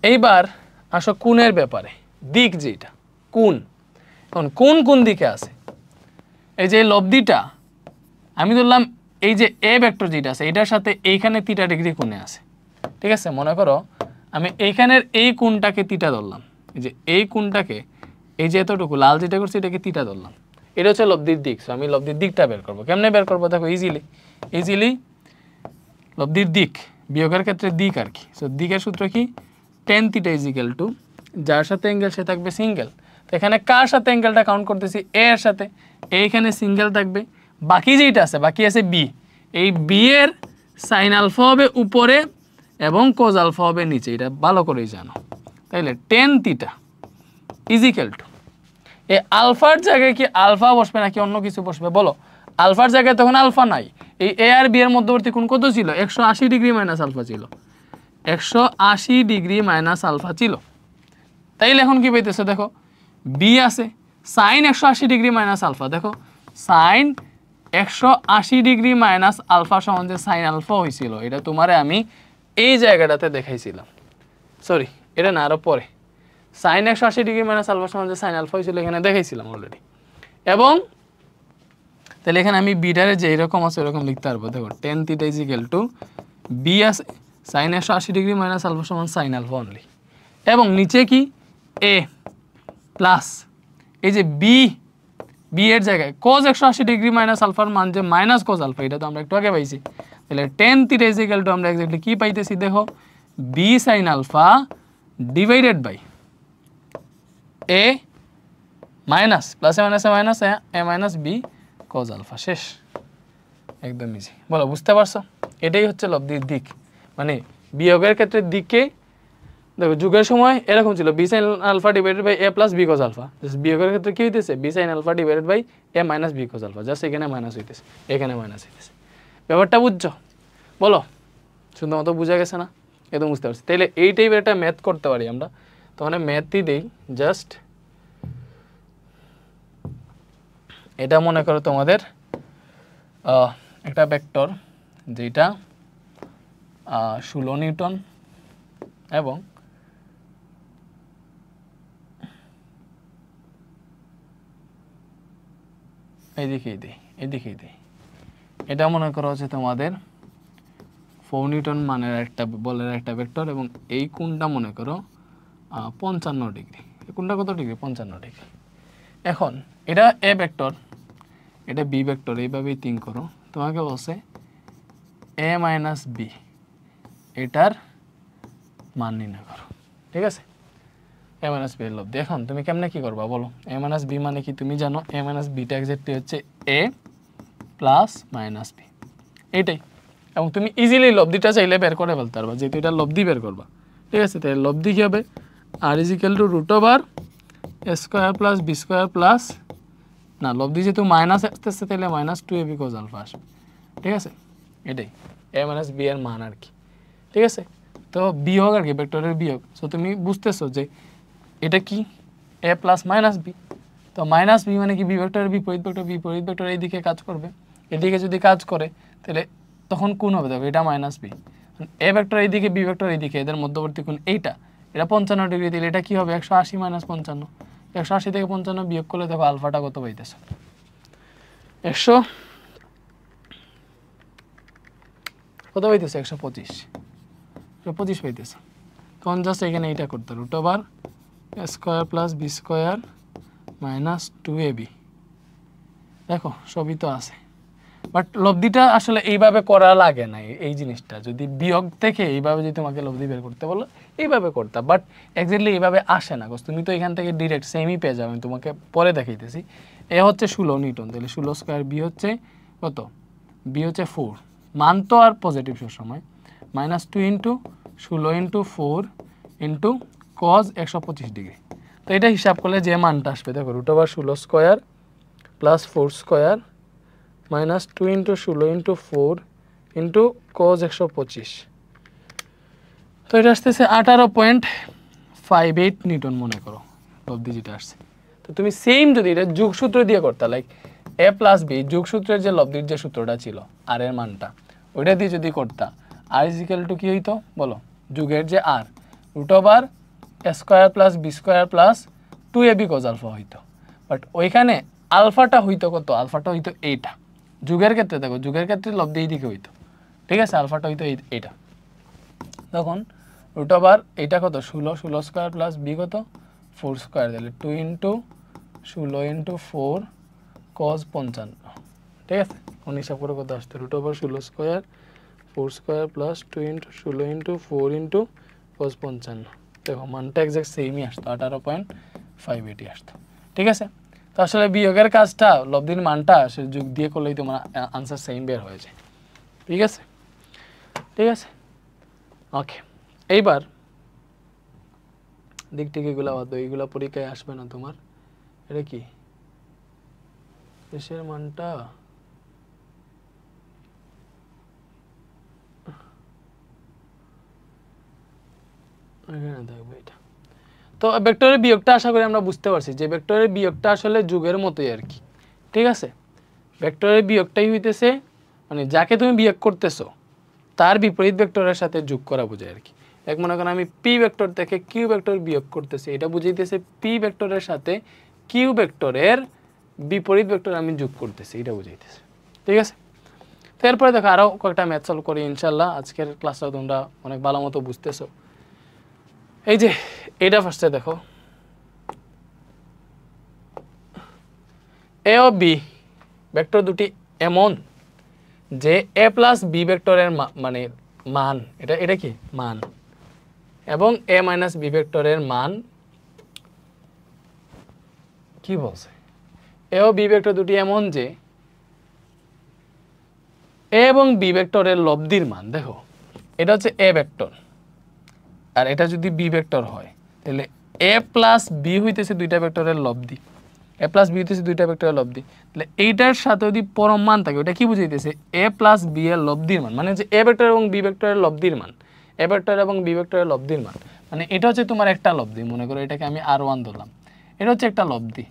এইবার আসো কোণের ব্যাপারে, দিক যেটা কোণ, এখন কোণ কোন দিকে আছে, এই যে লব্ধিটা আমি ধরলাম এই যে এ ভেক্টর যেটা আছে এটার সাথে এইখানে θ ডিগ্রি কোণে আছে, ঠিক আছে। মনে করো আমি এইখানের এই কোণটাকে θ ধরলাম, এই যে এই কোণটাকে এই যে এতটুকু লাল যেটা করছি এটাকে θ ধরলাম, এটা হচ্ছে লব্ধির দিক। সো আমি লব্ধির দিকটা বের করবো, কেমনে বের করবো দেখো, ইজিলি লব্ধির দিক বিয়োগের ক্ষেত্রে দিক আর কি। সো দিকের সূত্র কি, tan θ = যার সাথে অ্যাঙ্গেল সে থাকবে সিঙ্গেল। তো এখানে কার সাথে অ্যাঙ্গেলটা কাউন্ট করতেছি, এ এর সাথে, এইখানে সিঙ্গেল থাকবে, বাকি যেটা আছে বাকি আছে বি, এই বি এর সাইন আলফা হবে উপরে এবং কোজ আলফা হবে নিচে, এটা ভালো করেই জানো। তাইলে tan θ = এই আলফার জায়গায় কি আলফা বসবে নাকি অন্য কিছু বসবে বলো, আলফার জায়গায় তখন আলফা নাই, এই এ আর বি এর মধ্যবর্তী কোণ কত ছিল, 180 ডিগ্রি মাইনাস আলফা ছিল, 180 ডিগ্রি মাইনাস আলফা ছিল। তাইলে এখন কি পাইতেছে দেখো, বি আছে সাইন 180 ডিগ্রি মাইনাস আলফা, দেখো সাইন 180 ডিগ্রি মাইনাস আলফা সমান যে সাইন আলফা হয়েছিল, এটা তোমারে আমি এই জায়গাটাতে দেখাইছিলাম, সরি এটা না আরো পরে, সাইন 180 ডিগ্রি মাইনাস আলফা সমান যে সাইন আলফা হয়েছিল এখানে দেখাইছিলাম অলরেডি। এবং তাহলে এখানে আমি বিটারে যে এরকম আছে এরকম লিখতে পারবো, দেখো tan θ = বি আছে সাইন 180 ডিগ্রি মাইনাস আলফা সমান সাইন আলফা অনলি, এবং নিচে কি এ প্লাস এই যে বি এর জায়গায় cos 180 ডিগ্রি মাইনাস আলফার মান যে মাইনাস cos আলফা, এটা তো আমরা একটু আগে পাইছি। তাহলে tan θ = আমরা এক্স্যাক্টলি কি পাইতেছি দেখো, b sine alpha divided by a minus plus a minus a minus a minus b cos alpha, শেষ, একদম ইজি। বলো বুঝতে পারছো, এটাই হচ্ছে লব্ধির দিক, মানে বিয়োগের ক্ষেত্রে দিকে দেখো যুগের সময় এরকম ছিল b sine alpha divided by a plus b cos alpha, just বিয়োগের ক্ষেত্রে কি হইতেছে b sine alpha divided by a minus b cos alpha, just এখানে মাইনাস হইতেছে এখানে মাইনাস হইতেছে, ব্যাপারটা বুঝছো বলো, শুধু মতো বুঝা গেছে না, একদম বুঝতে পারছি। তাইলে এই টাইপের একটা ম্যাথ করতে পারি আমরা, তখন ম্যাথই দেই, জাস্ট এটা মনে করো তোমাদের একটা ভেক্টর যেটা 16 নিউটন এবং এইদিকেই দেই, এটা মনে করো হচ্ছে তোমাদের 4 নিউটন মানের একটা বলের একটা ভেক্টর, এবং এই কোণটা মনে করো 55 ডিগ্রি, এই কোণটা কত ডিগ্রি 55 ডিগ্রি। এখন এটা এ ভেক্টর এটা বি ভেক্টর, এইভাবেই থিঙ্ক করো, তোমাকে বলছে এ মাইনাস বি এটার মান নির্ণয় করো, ঠিক আছে, এ মাইনাস বি এর লব্ধি। এখন তুমি কেমনে কি করবা বলো, এ মাইনাস বি মানে কি তুমি জানো, এ মাইনাস বিটা এক্স্যাক্টলি হচ্ছে এ প্লাস মাইনাস বি, এইটাই। এবং তুমি ইজিলি লব্ধিটা চাইলে বের করে ফেলতে পারবা, যেহেতু এটা লব্ধি বের করবা, ঠিক আছে। তাই লব্ধি কি হবে, আর = √a² প্লাস b² প্লাস, না লব্ধি যেহেতু মাইনাস আসতেছে তাহলে মাইনাস 2ab cos আলফা আসবে, ঠিক আছে, এটাই এ মাইনাস বি এর মান আর কি, ঠিক আছে। তো বিয়োগ আর কি, ভেক্টরের বিয়োগ। সো তুমি বুঝতেছো যে এটা কি এ প্লাস মাইনাস বি, তো মাইনাস বি মানে কি বি ভেক্টরের বিপরীত ভেক্টর এইদিকে কাজ করবে, এদিকে যদি কাজ করে তাহলে তখন কোণ হবে, দেখো এটা মাইনাস বি, এ ভেক্টর এইদিকে বি ভেক্টর এইদিকে, এদের মধ্যবর্তী কোণ এইটা, এটা 55 ডিগ্রি, দিলে এটা কি হবে 180 মাইনাস 55, 180 থেকে 55 বিয়োগ করলে দেখো আলফাটা কত পাইতেছে, 100 কত পাইতেছে 125 পাইতেছে। তখন জাস্ট এখানে এইটা করতে √a² plus b² minus 2ab, দেখো সবই তো আছে, বাট লব্ধিটা আসলে এইভাবে করা লাগে না, এই জিনিসটা যদি বিয়োগ থেকে এইভাবে যদি তোমাকে লব্ধি বের করতে বলো এইভাবে করতা, বাট এক্স্যাক্টলি এইভাবে আসে না, তুমি তো এখান থেকে ডিরেক্ট সেমই পেয়ে যাবে, আমি তোমাকে পরে দেখাইতেছি। এ হচ্ছে 16 নিউটন, তাহলে 16² বি হচ্ছে কত, বি হচ্ছে 4, মান তো আর পজিটিভ সবসময়, -2 × 16 × 4 × cos 125 ডিগ্রি। তো এটা হিসাব করলে যে মানটা আসবে দেখো √16² প্লাস 4² -2 × 16 × 4 × cos 125, তো এটা আসতেছে 18.58 নিউটন মনে করো লব্ধি যেটা আসছে। তো তুমি সেম যদি এটা যোগসূত্র দিয়ে করতে, লাইক এ প্লাস বি যোগসূত্রের যে লব্ধির যে সূত্রটা ছিল আর এর মানটা, ওইটা দিয়ে যদি করতা, আর = কি হইতো বলো, যুগের যে আর রুট ওভার এ square plus B square plus 2ab cos alpha হইতো, বাট ওইখানে আলফাটা হইতো কত, আলফাটা হইতো এইটা। যুগের ক্ষেত্রে দেখো, যুগের ক্ষেত্রে লব্ধি এই দিকে হইতো, ঠিক আছে, আলফাটা হইতো এইটা। তখন রুট ওভার এইটা কত 16 স্কোয়ার প্লাস বি কত 4 স্কোয়ার, তাহলে 2 ইন্টু 16 ইন্টু 4 cos 55, ঠিক আছে। কোন হিসাব করে কত আসতো, root over 16 square 4 square plus 2 into 16 into 4 into cos 55, দেখো মানটা একজ্যাক্ট সেমই আসতো, 18.580 আসতো, ঠিক আছে। তো আসলে বিয়োগের কাজটা লব্ধির মানটা সে যোগ দিয়ে করলেই তোমার আনসার সেম বের হয়ে যায়, ঠিক আছে, ঠিক আছে, ওকে। এইবার দিক ঠিক এগুলা বাদ, এইগুলা পরীক্ষায় আসবে না তোমার। এটা কি শেষের মানটা, এখানে থাকবে এটা। তো ভেক্টরের বিয়োগটা আশা করি আমরা বুঝতে পারছি যে ভেক্টরের বিয়োগটা আসলে যুগের মতোই আর কি, ঠিক আছে। ভেক্টরের বিয়োগটাই হইতেছে মানে যাকে তুমি বিয়োগ করতেছো তার বিপরীত ভেক্টরের সাথে যোগ করা বোঝায় আর কি। এক মনে করেন আমি পি ভেক্টর থেকে কিউ ভেক্টর বিয়োগ করতেছি, এটা বুঝাইতেছে পি ভেক্টরের সাথে কিউ ভেক্টরের বিপরীত ভেক্টর আমি যোগ করতেছি, এটা বুঝাইতেছে, ঠিক আছে। তো এরপরে দেখো আরও কয়েকটা ম্যাথ সলভ করি ইনশাল্লাহ। আজকের ক্লাসটা তোমরা অনেক ভালো মতো বুঝতেছো। এই যে এটা ফার্স্টে দেখো, এ ও বি ভেক্টর দুটি এমন যে এ প্লাস বি ভেক্টরের মানে মান, এটা কি মান, এবং এ মাইনাস বি ভেক্টরের মান কি বলছে, এ ও বি ভেক্টর দুটি এমন যে এ এবং বি ভেক্টরের লব্ধির মান, দেখো এটা হচ্ছে এ ভেক্টর আর এটা যদি বি ভেক্টর হয় তাহলে এ প্লাস বি হইতেছে দুইটা ভেক্টরের লব্ধি, এ প্লাস বি হইতেছে দুইটা ভেক্টরের লব্ধি, তাহলে এইটার সাথে যদি পরম মান থাকে ওটা কি বুঝাইতেছে এ প্লাস বি এর লব্ধির মান, মানে হচ্ছে এ ভেক্টর এবং বি ভেক্টরের লব্ধির মান, এ ভেক্টর এবং বি ভেক্টরের লব্ধির মান, মানে এটা হচ্ছে তোমার একটা লব্ধি, মনে করো এটাকে আমি R1 ধরলাম, এটা হচ্ছে একটা লব্ধি,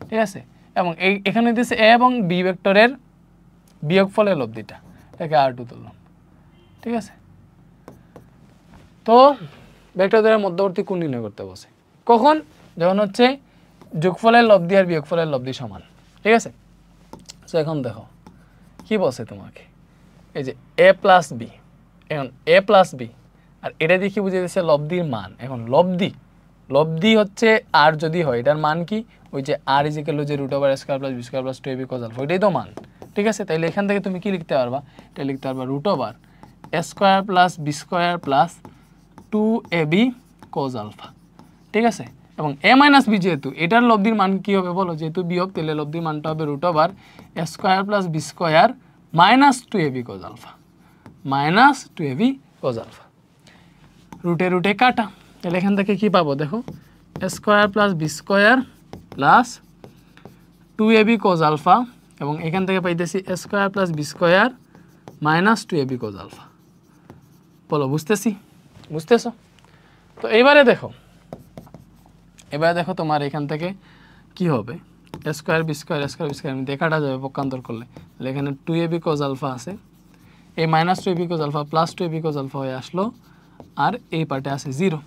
ঠিক আছে। এবং এখানে হইতেছে এ এবং বি ভেক্টরের বিয়োগফলের লব্ধিটা, এটাকে R2 ধরলাম, ঠিক আছে। তো ভেক্টরদের মধ্যবর্তী কোণ নির্ণয় করতে বসে কখন, যখন হচ্ছে যোগফলের লব্ধি আর বিয়োগফলের লব্ধি সমান, ঠিক আছে। তো এখন দেখো কি বলছে তোমাকে, এই যে এ প্লাস বি, এখন এ প্লাস বি আর এটা দিয়ে কি বুঝে দিচ্ছে লব্ধির মান। এখন লব্ধি হচ্ছে আর যদি হয় এটার মান কি, ওই যে আর ইজ ইকুয়াল টু যে root over A square plus B square plus 2ab cos alpha, এটাই তো মান, ঠিক আছে। তাইলে এখান থেকে তুমি কি লিখতে পারবা, এটা লিখতে পারবা root over A square plus B square plus 2ab cos alpha, ঠিক আছে। এবং এ মাইনাস বি যেহেতু এটার লব্ধির মান কি হবে বলো, যেহেতু বিয়োগ তাহলে লব্ধির মানটা হবে root over A square plus B square minus 2ab cos alpha, minus 2ab cos alpha, রুটে রুটে কাটা, তাহলে এখান থেকে কি পাবো দেখো A square plus B square plus 2ab cos alpha, এবং এখান থেকে পাইতেছি A square plus B square minus 2ab cos alpha. বলো বুঝতেছো? তো এবারে দেখো তোমার এখান থেকে কি হবে, এ স্কয়ার বি স্কয়ার এমনি কাটা যাবে পক্ষান্তর করলে, তাহলে এখানে 2ab cos আলফা আছে, এই minus 2ab cos alpha plus 2ab cos alpha হয়ে আসলো, আর এই পার্টে আছে 0,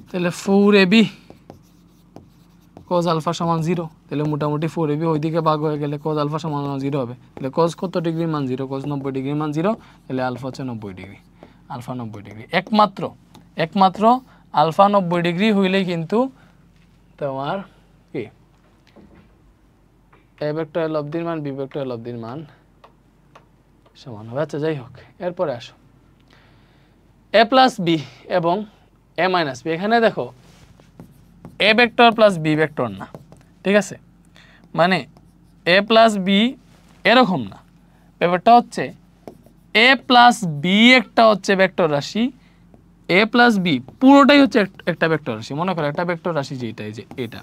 তাহলে 4ab cos আলফা সমান 0, তাহলে মোটামুটি 4ab ওইদিকে ভাগ হয়ে গেলে cos আলফা সমান 0 হবে, তাহলে cos কত ডিগ্রির মান 0, cos 90 ডিগ্রির মান 0, তাহলে আলফা হচ্ছে 90 ডিগ্রি, আলফা 90 ডিগ্রি। একমাত্র আলফা 90 ডিগ্রি হইলেই কিন্তু তোমার কি এ ভেক্টরের লব্ধির মান বি ভেক্টরের লব্ধির মান সমান হবে। আচ্ছা যাই হোক, এরপরে আসো এ প্লাস বি এবং এ মাইনাস বি, এখানে দেখো a vector plus b vector না, ঠিক আছে, মানে এ প্লাস বি এরকম না, ব্যাপারটা হচ্ছে এ প্লাস বি একটা হচ্ছে ভেক্টর রাশি, এ প্লাস বি পুরোটাই হচ্ছে একটা ভেক্টর রাশি, মনে করো একটা ভেক্টর রাশি যেটা এই যে এটা,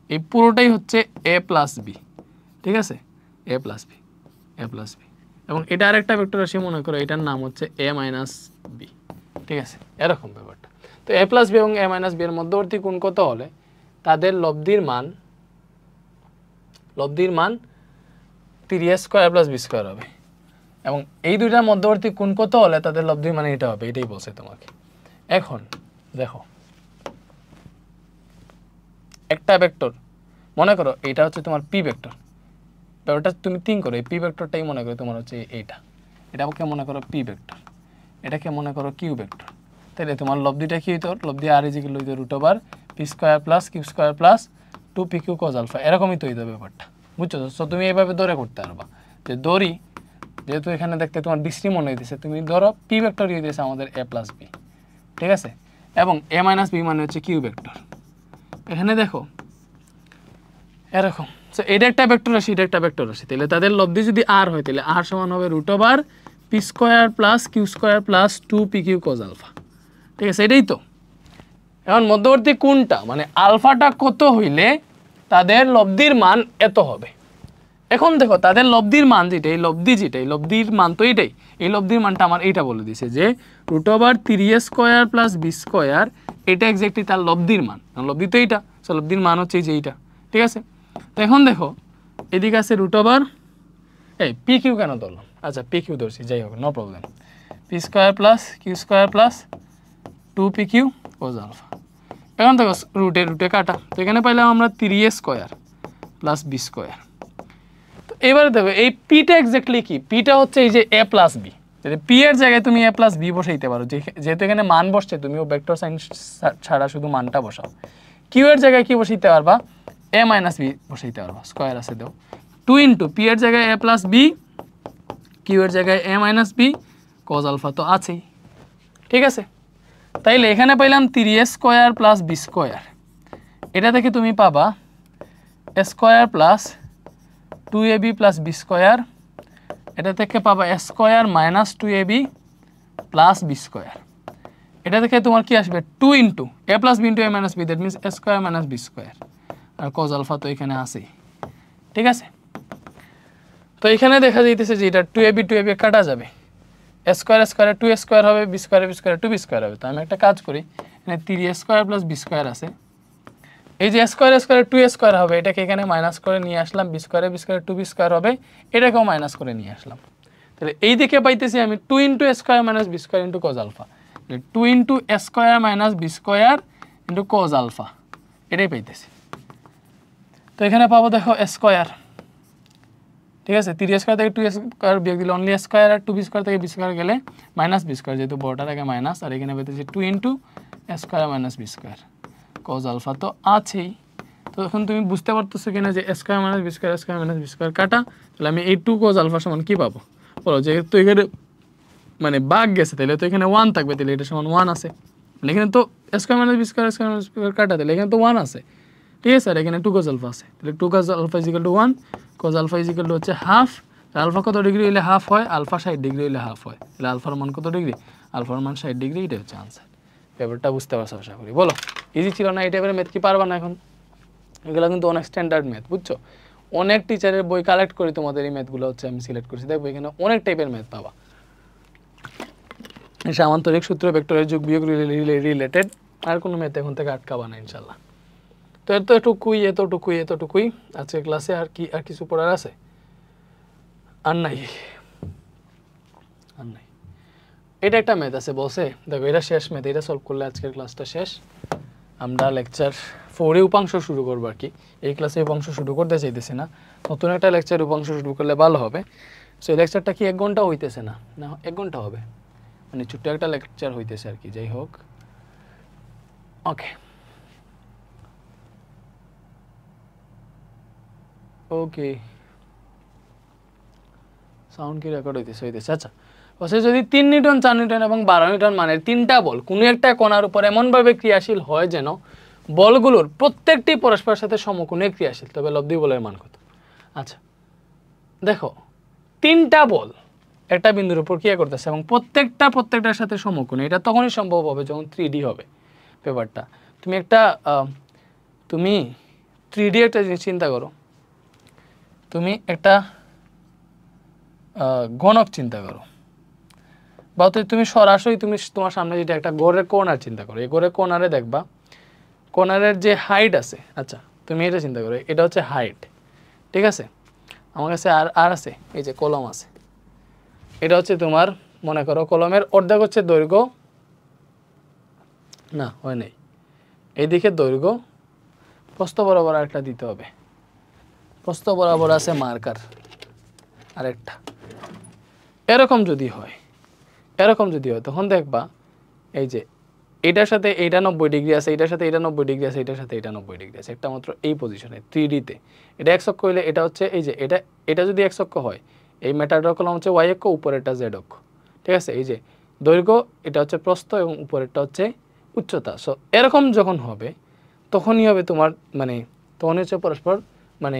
এই পুরোটাই হচ্ছে এ প্লাস বি, ঠিক আছে, এ প্লাস বি এবং এটা আরেকটা ভেক্টর রাশি, মনে করো এটার নাম হচ্ছে এ মাইনাস বি, ঠিক আছে, এরকম ব্যাপারটা। তো এ প্লাস বি এবং এ মাইনাস বি এর মধ্যবর্তী কোণ কত হলে তাদের লব্ধির মান 3a square plus B square হবে, এবং এই দুইটার মধ্যবর্তী কোণ কত হলে তাদের লব্ধির মান এটা হবে, এটাই বলছে তোমাকে। এখন দেখো একটা ভেক্টর মনে করো এটা হচ্ছে তোমার পি ভেক্টর, ব্যাপারটা তুমি থিঙ্ক করো, এই পি ভেক্টরটাই মনে করো তোমার হচ্ছে এইটা, এটাকে মনে করো পি ভেক্টর, এটাকে মনে করো কিউ ভেক্টর, তাহলে তোমার লব্ধিটা কি হইতো, লব্ধি R is equal to root over P square plus Q square plus 2pq cos alpha, এরকমই তো হইতো ব্যাপারটা, বুঝছো? তো তুমি এইভাবে ধরে করতে পারবা যে ধরি যেহেতু এখানে দেখতে তোমার বিশ্রী মনে হইতেছে, তুমি ধরো পি ভেক্টর হইতেছে আমাদের এ প্লাস বি, ঠিক আছে, এবং এ মাইনাস বি মানে হচ্ছে কিউ ভেক্টর। এখানে দেখো এরকম, সো এটা একটা ভেক্টর রাশি, এটা একটা ভেক্টর রাশি, তাহলে তাদের লব্ধি যদি আর হয় তাহলে আর সমান হবে root over P square plus Q square plus 2pq cos alpha, ঠিক আছে, এটাই তো। এখন মধ্যবর্তী কোনটা মানে আলফাটা কত হইলে তাদের লব্ধির মান এত হবে। এখন দেখো তাদের লব্ধির মান যেটা, এই লব্ধি যেটা, এই লব্ধির মান তো এইটাই, এই লব্ধির মানটা আমার এইটা বলে দিছে যে root over 3a square plus B square, এটা এক্স্যাক্টলি তার লব্ধির মান, লব্ধি তো এইটা, সো লব্ধির মান হচ্ছে এই যে এইটা, ঠিক আছে। তো এখন দেখো এদিকে আছে রুট ওভার এই পি কিউ কেন ধরলাম, আচ্ছা পি কিউ ধরছি, যাই হোক no problem, p square plus Q square plus 2pq cos alpha. এখন দেখো রুটে রুটে কাটা, তো এখানে পাইলাম আমরা 3a square plus B square. তো এবারে দেখো এই পিটা এক্স্যাক্টলি কি, পিটা হচ্ছে এই যে এ প্লাস বি, যদি পি এর জায়গায় তুমি এ প্লাস বি বসাইতে পারো, যেহেতু এখানে মান বসছে তুমি ও ভেক্টর সাইন ছাড়া শুধু মানটা বসাও, কিউ এর জায়গায় কি বসাইতে পারবা, এ মাইনাস বি বসাইতে পারবা, স্কোয়ার আছে দাও 2 ইন্টু পি এর জায়গায় এ প্লাস বি, কিউ এর জায়গায় এ মাইনাস বি cos আলফা তো আছেই, ঠিক আছে। তাইলে এখানে পাইলাম 3a square plus B square, এটা থেকে তুমি পাবা A square plus 2ab plus B square, এটা থেকে পাবা A square minus 2ab plus B square, এটা থেকে তোমার কি আসবে 2 into A plus B into A minus B, that means A square minus B square, আর cos আলফা তো এখানে আছেই, ঠিক আছে। তো এখানে দেখা যাইতেছে যে এটা 2ab কাটা যাবে, এ স্কোয়ার স্কোয়ারে 2 স্কোয়ার হবে, বি স্কোয়ারে 2b স্কোয়ার হবে। তো আমি একটা কাজ করি, এখানে 3a square plus B square আছে, এই যে স্কোয়ার স্কোয়ারে 2 স্কোয়ার হবে, এটাকে এখানে মাইনাস করে নিয়ে আসলাম, বি স্কোয়ারে 2b স্কোয়ার হবে, এটাকেও মাইনাস করে নিয়ে আসলাম, তাহলে এই দিকে পাইতেছি আমি 2 into A square minus B square into cos alpha, 2 into A square minus B square into cos alpha, এটাই পাইতেছি। তো এখানে পাবো দেখো স্কোয়ার, ঠিক আছে, 3 স্কোয়ার থেকে 2 স্কোয়ার বিয়োগ দিলে অনলি স্কোয়ার, আর 2b স্কোয়ার থেকে বি স্কোয়ার গেলে মাইনাস বি স্কোয়ার, যেহেতু বড়টা থেকে মাইনাস, আর এখানে পেতেছি 2 into square minus B square, cos alpha তো আছেই। তো এখন তুমি বুঝতে পারতেছো কিনা যে স্কোয়ার মাইনাস বি স্কোয়ার কাটা, তাহলে আমি এই 2 cos আলফা সমান কী পাবো বলো, যেহেতু এখানে মানে বাঘ গেছে তাহলে তো এখানে 1 থাকবে, তাহলে এটা সমান 1 আছে, এখানে তো স্কোয়ার মাইনাস বি স্কোয়ার কাটা, তাহলে এখানে তো 1 আছে, ঠিক আছে, আর এখানে 2 cos আলফা আছে, তাহলে 2 cos alpha is equal to 1, cos alpha is equal to হচ্ছে হাফ, আলফা কত ডিগ্রি হলে হাফ হয়, আলফা 60 ডিগ্রি হলে হাফ হয়, তাহলে আলফার মান কত ডিগ্রি, আলফার মান 60 ডিগ্রি, এটা হচ্ছে আনসার। ব্যাপারটা বুঝতে পারছো আশা করি, বলো ইজি ছিল না? এই টাইপের ম্যাথ কি পারবা না এখন? এগুলো কিন্তু অনেক স্ট্যান্ডার্ড ম্যাথ, বুঝছো, অনেক টিচারের বই কালেক্ট করে তোমাদের এই ম্যাথগুলো হচ্ছে আমি সিলেক্ট করছি, দেখবো এখানে অনেক টাইপের ম্যাথ পাবা, সামান্তরিক সূত্র, ভেক্টরের যোগ বিয়োগ রিলেটেড, আর কোনো ম্যাথ এখন থেকে আটকাবা না ইনশাল্লাহ। তো এতটুকুই আজকে ক্লাসে, আর কিছু পড়ার আছে? আর নাই। এটা একটা ম্যাথ আছে বলছে, দেখো এটা শেষ ম্যাথ, এটা সলভ করলে আজকের ক্লাসটা শেষ, আমরা লেকচার 4 উপাংশ শুরু করবো আর কি, এই ক্লাসে উপাংশ শুরু করতে চাইতেছি না, নতুন একটা লেকচার উপাংশ শুরু করলে ভালো হবে। সো এই লেকচারটা কি 1 ঘন্টা হইতেছে না, 1 ঘন্টা হবে, মানে ছোট্ট একটা লেকচার হইতেছে আর কি, যাই হোক, ওকে ওকে সাউন্ড কি রেকর্ড হইতেছে? আচ্ছা, বলছে যদি 3 নিউটন 4 নিউটন এবং 12 নিউটন মানের 3টা বল কোনো একটা কণার উপর এমনভাবে ক্রিয়াশীল হয় যেন বলগুলোর প্রত্যেকটি পরস্পরের সাথে সমকোণে ক্রিয়াশীল, তবে লব্ধি বলের মান কত? আচ্ছা দেখো 3টা বল একটা বিন্দুর উপর ক্রিয়া করতেছে এবং প্রত্যেকটার সাথে সমকোণে, এটা তখনই সম্ভব হবে যখন 3D হবে ব্যাপারটা। তুমি 3D একটা জিনিস চিন্তা করো, তুমি একটা ঘনক চিন্তা করো, বা তুমি সরাসরি তোমার সামনে যেটা একটা গড়ের কর্নার চিন্তা করো, এই গড়ের কর্নারে দেখবা কর্নারের যে হাইট আছে, আচ্ছা তুমি এটা চিন্তা করো, এটা হচ্ছে হাইট, ঠিক আছে, আমার কাছে আর আছে, এই যে কলম আছে, এটা হচ্ছে তোমার মনে করো কলমের অর্ধেক হচ্ছে দৈর্ঘ্য, না হয় নাই, এইদিকে দৈর্ঘ্য প্রস্থ বরাবর আরেকটা দিতে হবে, প্রস্থ বরাবর আছে মার্কার আরেকটা। এরকম যদি হয় তখন দেখবা এই যে এটার সাথে এইটা 90 ডিগ্রি আছে, এটার সাথে এটা 90 ডিগ্রি আছে, এটার সাথে এটা 90 ডিগ্রি আছে, একটা মাত্র এই পজিশনে 3D তে। এটা x অক্ষ হইলে এটা হচ্ছে এই যে এটা যদি x অক্ষ হয়, এই ম্যাটারটার কলম হচ্ছে y অক্ষ, উপরেরটা z অক্ষ, ঠিক আছে। এই যে দৈর্ঘ্য এটা হচ্ছে প্রস্থ এবং উপরেরটা হচ্ছে উচ্চতা। সো এরকম যখন হবে তখনই হবে তোমার মানে তখন হচ্ছে পরস্পর মানে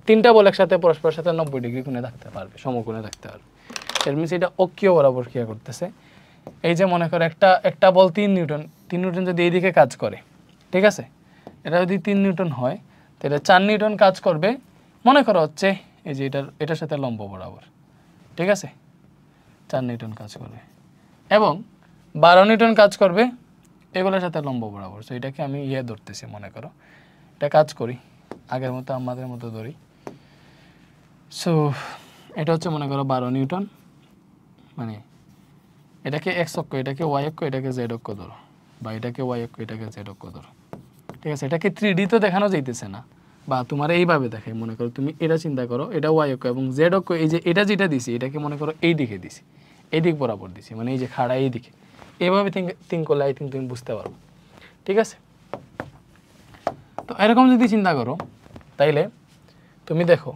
তিনটা বল একসাথে পরস্পরের সাথে 90 ডিগ্রি কোণে থাকতে পারবে, সমকোণে থাকতে পারবে। এর মিনস এটা অক্ষীয় বরাবর ক্রিয়া করতেছে। এই যে মনে করো একটা বল 3 নিউটন, 3 নিউটন যদি এইদিকে কাজ করে, ঠিক আছে, এটা যদি 3 নিউটন হয় তাহলে 4 নিউটন কাজ করবে মনে করো হচ্ছে এই যে এটার সাথে লম্ব বরাবর, ঠিক আছে, 4 নিউটন কাজ করবে, এবং 12 নিউটন কাজ করবে এগুলোর সাথে লম্ব বরাবর। সো এটাকে আমি ধরতেছি, মনে করো এটা কাজ করি আগের মতো আমাদের মতো ধরি। সো এটা হচ্ছে মনে করো 12 নিউটন, মানে এটাকে x অক্ষ, এটাকে y অক্ষ, এটাকে z অক্ষ ধরো, বা এটাকে y অক্ষ, এটাকে z অক্ষ ধরো, ঠিক আছে। এটাকে 3D তো দেখানো যাইতেছে না, বা তোমার এইভাবে দেখাই, মনে করো তুমি এটা চিন্তা করো, এটা y অক্ষ এবং z অক্ষ, এই যে এটা যেটা দিছি এটাকে মনে করো এই দিকে দিছি, এই দিক বরাবর দিছি, মানে এই যে খাড়া এই দিকে, এইভাবে থিঙ্ক করলে আই থিঙ্ক তুমি বুঝতে পারো, ঠিক আছে। তো এরকম যদি চিন্তা করো তাইলে তুমি দেখো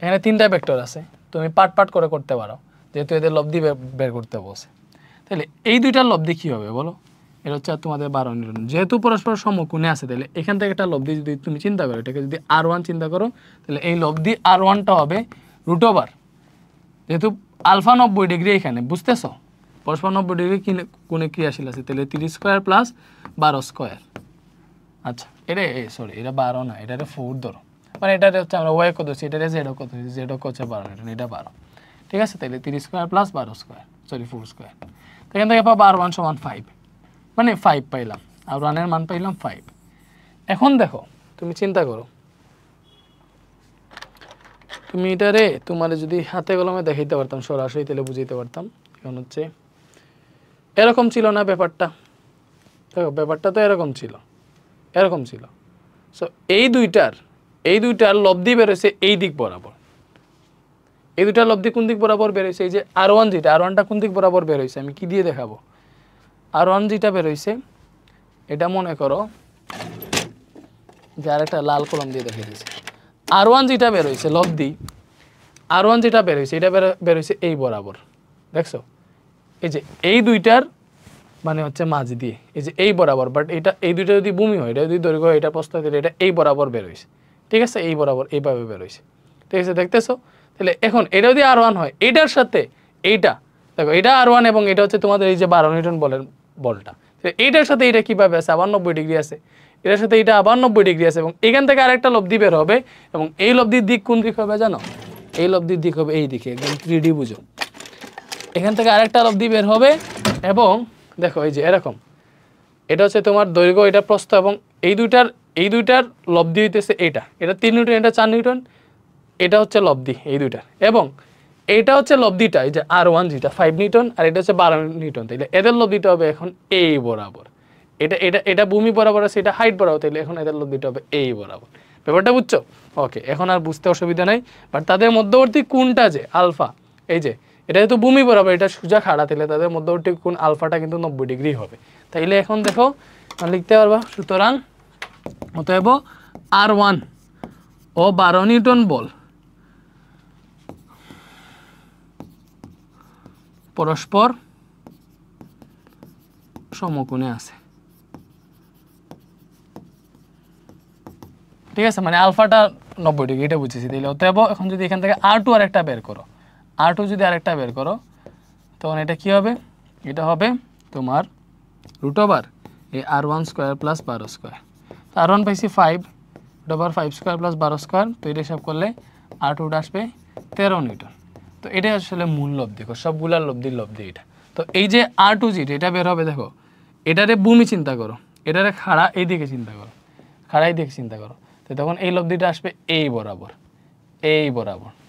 এখানে 3টা ভেক্টর আছে, তুমি পার্ট করে করতে পারো, যেহেতু এদের লব্ধি বের করতে বসে। তাহলে এই দুইটার লব্ধি কী হবে বলো? এটা হচ্ছে তোমাদের 12 নিউটন, যেহেতু পরস্পর সমকোণে আছে, তাহলে এখান থেকে একটা লব্ধি যদি তুমি চিন্তা করো, এটাকে যদি R1 চিন্তা করো, তাহলে এই লব্ধি R1টা হবে √, যেহেতু আলফা 90 ডিগ্রি এখানে, বুঝতেছো, পরস্পর 90 ডিগ্রি কোণে ক্রিয়াশীল আছে, তাহলে 3 স্কোয়ার প্লাস 12 স্কোয়ার। আচ্ছা এটা সরি এটা 12 না, এটা 4 ধরো, মানে এটা হচ্ছে আমরা y কত ধরছি, এটা z কত ধরছি, z হচ্ছে 12 নিউটন, এটা 12, ঠিক আছে। তাহলে 3 square plus 12 square, sorry 4 square, তো এখান থেকে পাবো R1 সমান 5, মানে 5 পাইলাম, আর 1 এর মান পাইলাম 5। এখন দেখো তুমি চিন্তা করো, তুমি এটারে তোমার যদি হাতে কলমে দেখাইতে পারতাম সরাসরি, তাহলে বুঝাইতে পারতাম। এখন হচ্ছে এরকম ছিল না ব্যাপারটা, দেখো ব্যাপারটা তো এরকম ছিল। সো এই দুইটার লব্ধি বেরোছে এই দিক বরাবর, এই দুইটার লব্ধি কোন দিক বরাবর বেরোইছে, এই যে R1 যেটা, R1টা কোন দিক বরাবর বেরোইছে আমি কি দিয়ে দেখাবো। R1 যেটা বেরোইছে এটা মনে করো যে আরেকটা লাল কলম দিয়ে দেখিয়ে দিয়েছে, R1 যেটা বেরোইছে লব্ধি, R1 যেটা বেরোইছে এটা বেরোইছে এই বরাবর, দেখছো, এই যে এই দুইটার মানে হচ্ছে মাঝ দিয়ে, এই যে এই বরাবর, বাট এই দুইটা যদি ভূমি হয়, এটা যদি দৈর্ঘ্য হয়, এটা প্রস্থ হয়, এটা এই বরাবর বেরোইছে, ঠিক আছে, এই বরাবর এইভাবে বেরোইছে, ঠিক আছে, দেখতেছো। তাহলে এখন এটা যদি R1 হয়, এটার সাথে এইটা দেখো, এটা R1 এবং এটা হচ্ছে তোমাদের এই যে 12 নিউটন বলটা, এইটার সাথে এটা কিভাবে আছে, আবার 90 ডিগ্রি আছে, এটার সাথে এটা আবার 90 ডিগ্রি আছে, এবং এখান থেকে আরেকটা লব্ধি বের হবে, এবং এই লব্ধির দিক কোন দিক হবে জানো, এই লব্ধির দিক হবে এই দিকে, একদম 3D বুঝো। এখান থেকে আরেকটা লব্ধি বের হবে, এবং দেখো এই যে এরকম, এটা হচ্ছে তোমার দৈর্ঘ্য, এটা প্রস্থ, এবং এই দুইটার লব্ধি হইতেছে এটা 3 নিউটন, এটা 4 নিউটন, এটা হচ্ছে লব্ধি এই দুইটার, এবং এইটা হচ্ছে লব্ধিটা, এই যে R1 যেটা 5 নিউটন, আর এটা হচ্ছে 12 নিউটন, তাইলে এদের লব্ধিটা হবে এখন এই বরাবর, এটা ভূমি বরাবর আছে, এটা হাইট বরাবর, তাইলে এখন এদের লব্ধিটা হবে এই বরাবর। ব্যাপারটা বুঝছো? ওকে, এখন আর বুঝতে অসুবিধা নাই। বাট তাদের মধ্যবর্তী কোণটা যে আলফা, এই যে এটা যেহেতু ভূমি বরাবর, এটা সোজা খাড়া, তাহলে তাদের মধ্যবর্তী কোণ আলফাটা কিন্তু 90 ডিগ্রি হবে। তাইলে এখন দেখো লিখতে পারবা, সুতরাং অতএব R1 ও 12 নিউটন বল পরস্পর সমকোণে আছে, ঠিক আছে, মানে আলফাটা 90 ডিগ্রি, এটা বুঝেছি। তাইলে অতএব এখন যদি এখান থেকে R2 আরেকটা বের করো, R2 যদি আরেকটা বের করো, তখন এটা কি হবে, এটা হবে তোমার √, এই R1 স্কোয়ার প্লাস 12 স্কোয়ার, তো R1 পাইছি 5, √5 স্কোয়ার প্লাস 12 স্কোয়ার, তো এটা হিসাব করলে R2টা আসবে 13 নিউটন। তো এটাই আসলে মূল লব্ধি, সবগুলার লব্ধি এটা। তো এই যে R2 যেটা এটা বের হবে, দেখো এটারে ভূমি চিন্তা করো, এটারে খাড়া এই দিকে চিন্তা করো, তো তখন এই লব্ধিটা আসবে এই বরাবর,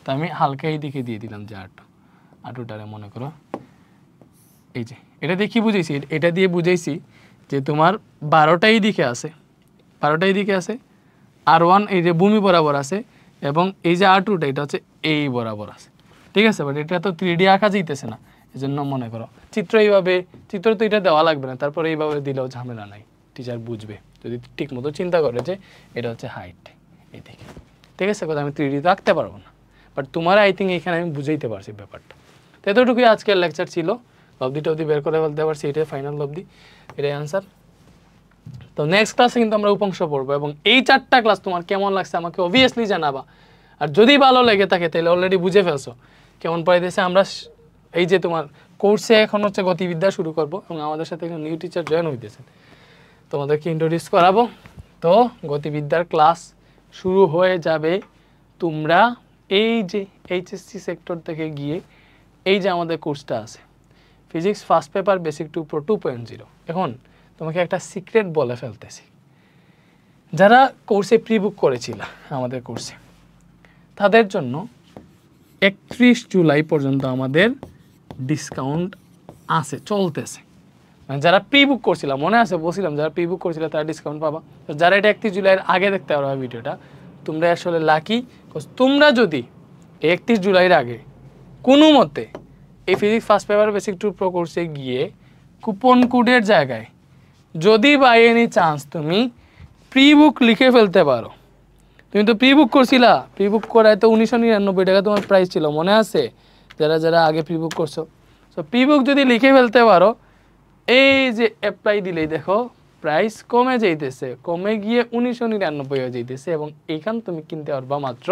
তো আমি হালকা এই দিকে দিয়ে দিলাম যে R2টারে মনে করো এই যে এটা দিয়ে কি বুঝাইছি, এটা দিয়ে বুঝাইছি যে তোমার 12টাই দিকে আছে, 12টাই দিকে আছে, R1 এই যে ভূমি বরাবর আছে, এবং এই যে R2টা এটা হচ্ছে এই বরাবর আছে, ঠিক আছে। বাট এটা তো 3D আঁকা যাইতেছে না, এই জন্য মনে করো চিত্র এইভাবে, চিত্র তো এটা দেওয়া লাগবে না, তারপরে এইভাবে দিলেও ঝামেলা নাই, টিচার বুঝবে যদি ঠিক মতো চিন্তা করে যে এটা হচ্ছে হাইট এইদিকে, ঠিক আছে। কথা আমি 3D তো আঁকতে পারবো না, বাট তোমার আই থিঙ্ক এখানে আমি বুঝাইতে পারছি ব্যাপারটা। তো এতটুকুই আজকের লেকচার ছিল, লব্ধি টব্দি বের করে ফেলতে পারছি, এটাই ফাইনাল লব্ধি, এটাই আনসার। তো নেক্সট ক্লাসে কিন্তু আমরা উপাংশ পড়বো, এবং এই 4টা ক্লাস তোমার কেমন লাগছে আমাকে অবভিয়াসলি জানাবা। আর যদি ভালো লেগে থাকে তাহলে অলরেডি বুঝে ফেলছো কেমন পড়াইতেছে। আমরা এই যে তোমার কোর্সে এখন হচ্ছে গতিবিদ্যা শুরু করব, এবং আমাদের সাথে একজন নিউ টিচার জয়েন হইতেছেন, তোমাদেরকে ইন্ট্রোডিউস করাবো। তো গতিবিদ্যার ক্লাস শুরু হয়ে যাবে। তোমরা এই যে এইচএসসি সেক্টর থেকে গিয়ে এই যে আমাদের কোর্সটা আছে physics first paper basic 2 pro 2.0, এখন তোমাকে একটা সিক্রেট বলে ফেলতেছি। যারা কোর্সে প্রি বুক করেছিল আমাদের কোর্সে, তাদের জন্য 31 জুলাই পর্যন্ত আমাদের ডিসকাউন্ট আছে, চলতেছে। মানে যারা প্রি বুক করছিলাম, মনে আছে বলছিলাম যারা প্রি বুক করছিল তারা ডিসকাউন্ট পাবা। তো যারা এটা 31 জুলাইয়ের আগে দেখতে পারো ভিডিওটা, তোমরা আসলে লাকি। তোমরা যদি 31 জুলাইয়ের আগে কোনো মতে এই physics first paper basic 2 pro কোর্সে গিয়ে কুপন কোডের জায়গায় যদি বাই এনি চান্স তুমি প্রি বুক লিখে ফেলতে পারো, তুমি তো প্রি বুক করছিলা, প্রি বুক করায় তো 1999 টাকা তোমার প্রাইস ছিল, মনে আছে যারা যারা আগে প্রি বুক করছো। সো প্রি বুক যদি লিখে ফেলতে পারো, এই যে অ্যাপ্লাই দিলেই দেখো প্রাইস কমে যাইতেছে, কমে গিয়ে 1999 হয়ে যাইতেছে, এবং এইখান তুমি কিনতে পারবা মাত্র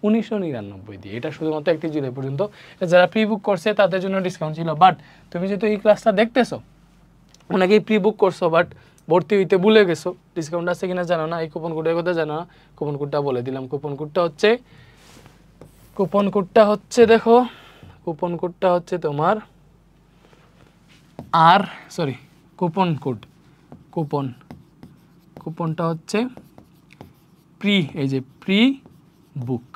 1999 দিয়ে। এটা শুধুমাত্র 31 জুলাই পর্যন্ত। যারা প্রি বুক করছে তাদের জন্য ডিসকাউন্ট ছিল। বাট তুমি যেহেতু এই ক্লাসটা দেখতেছো, অনেকেই প্রি বুক করছো বাট ভর্তি হইতে ভুলে গেছো, ডিসকাউন্ট আছে কিনা জানো না, এই কুপন কোডের কথা জানো না, কুপন কোডটা বলে দিলাম। কুপন কোডটা দেখো, কুপন কোডটা হচ্ছে তোমার কুপনটা হচ্ছে এই যে প্রি বুক,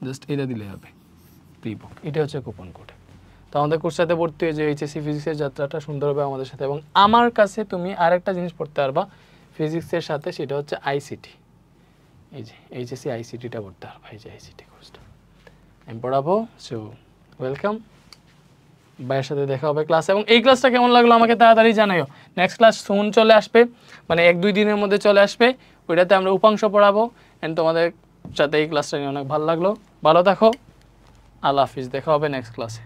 জাস্ট এটা দিলে হবে, প্রি বুক, এটা হচ্ছে কুপন কোড। তো আমাদের কোর্সের সাথে ভর্তি হয়ে যে এইচএসসি ফিজিক্সের যাত্রাটা সুন্দর হবে আমাদের সাথে। এবং আমার কাছে তুমি আরেকটা জিনিস পড়তে পারবা ফিজিক্সের সাথে, সেটা হচ্ছে আইসিটি। এই যে এইচএসসি আইসিটিটা পড়তে পারবা, এই যে আইসিটি কোর্সটা আমি পড়াবো। সো ওয়েলকাম, ভাইয়ের সাথে দেখা হবে ক্লাস। এবং এই ক্লাসটা কেমন লাগলো আমাকে তাড়াতাড়ি জানাইও। নেক্সট ক্লাস সুন চলে আসবে, মানে 1-2 দিনের মধ্যে চলে আসবে, ওইটাতে আমরা উপাংশ পড়াবো। অ্যান্ড তোমাদের সাথে এই ক্লাসটা নিয়ে অনেক ভালো লাগলো। ভালো থাকো, আল্লাহ হাফিজ, দেখা হবে নেক্সট ক্লাসে।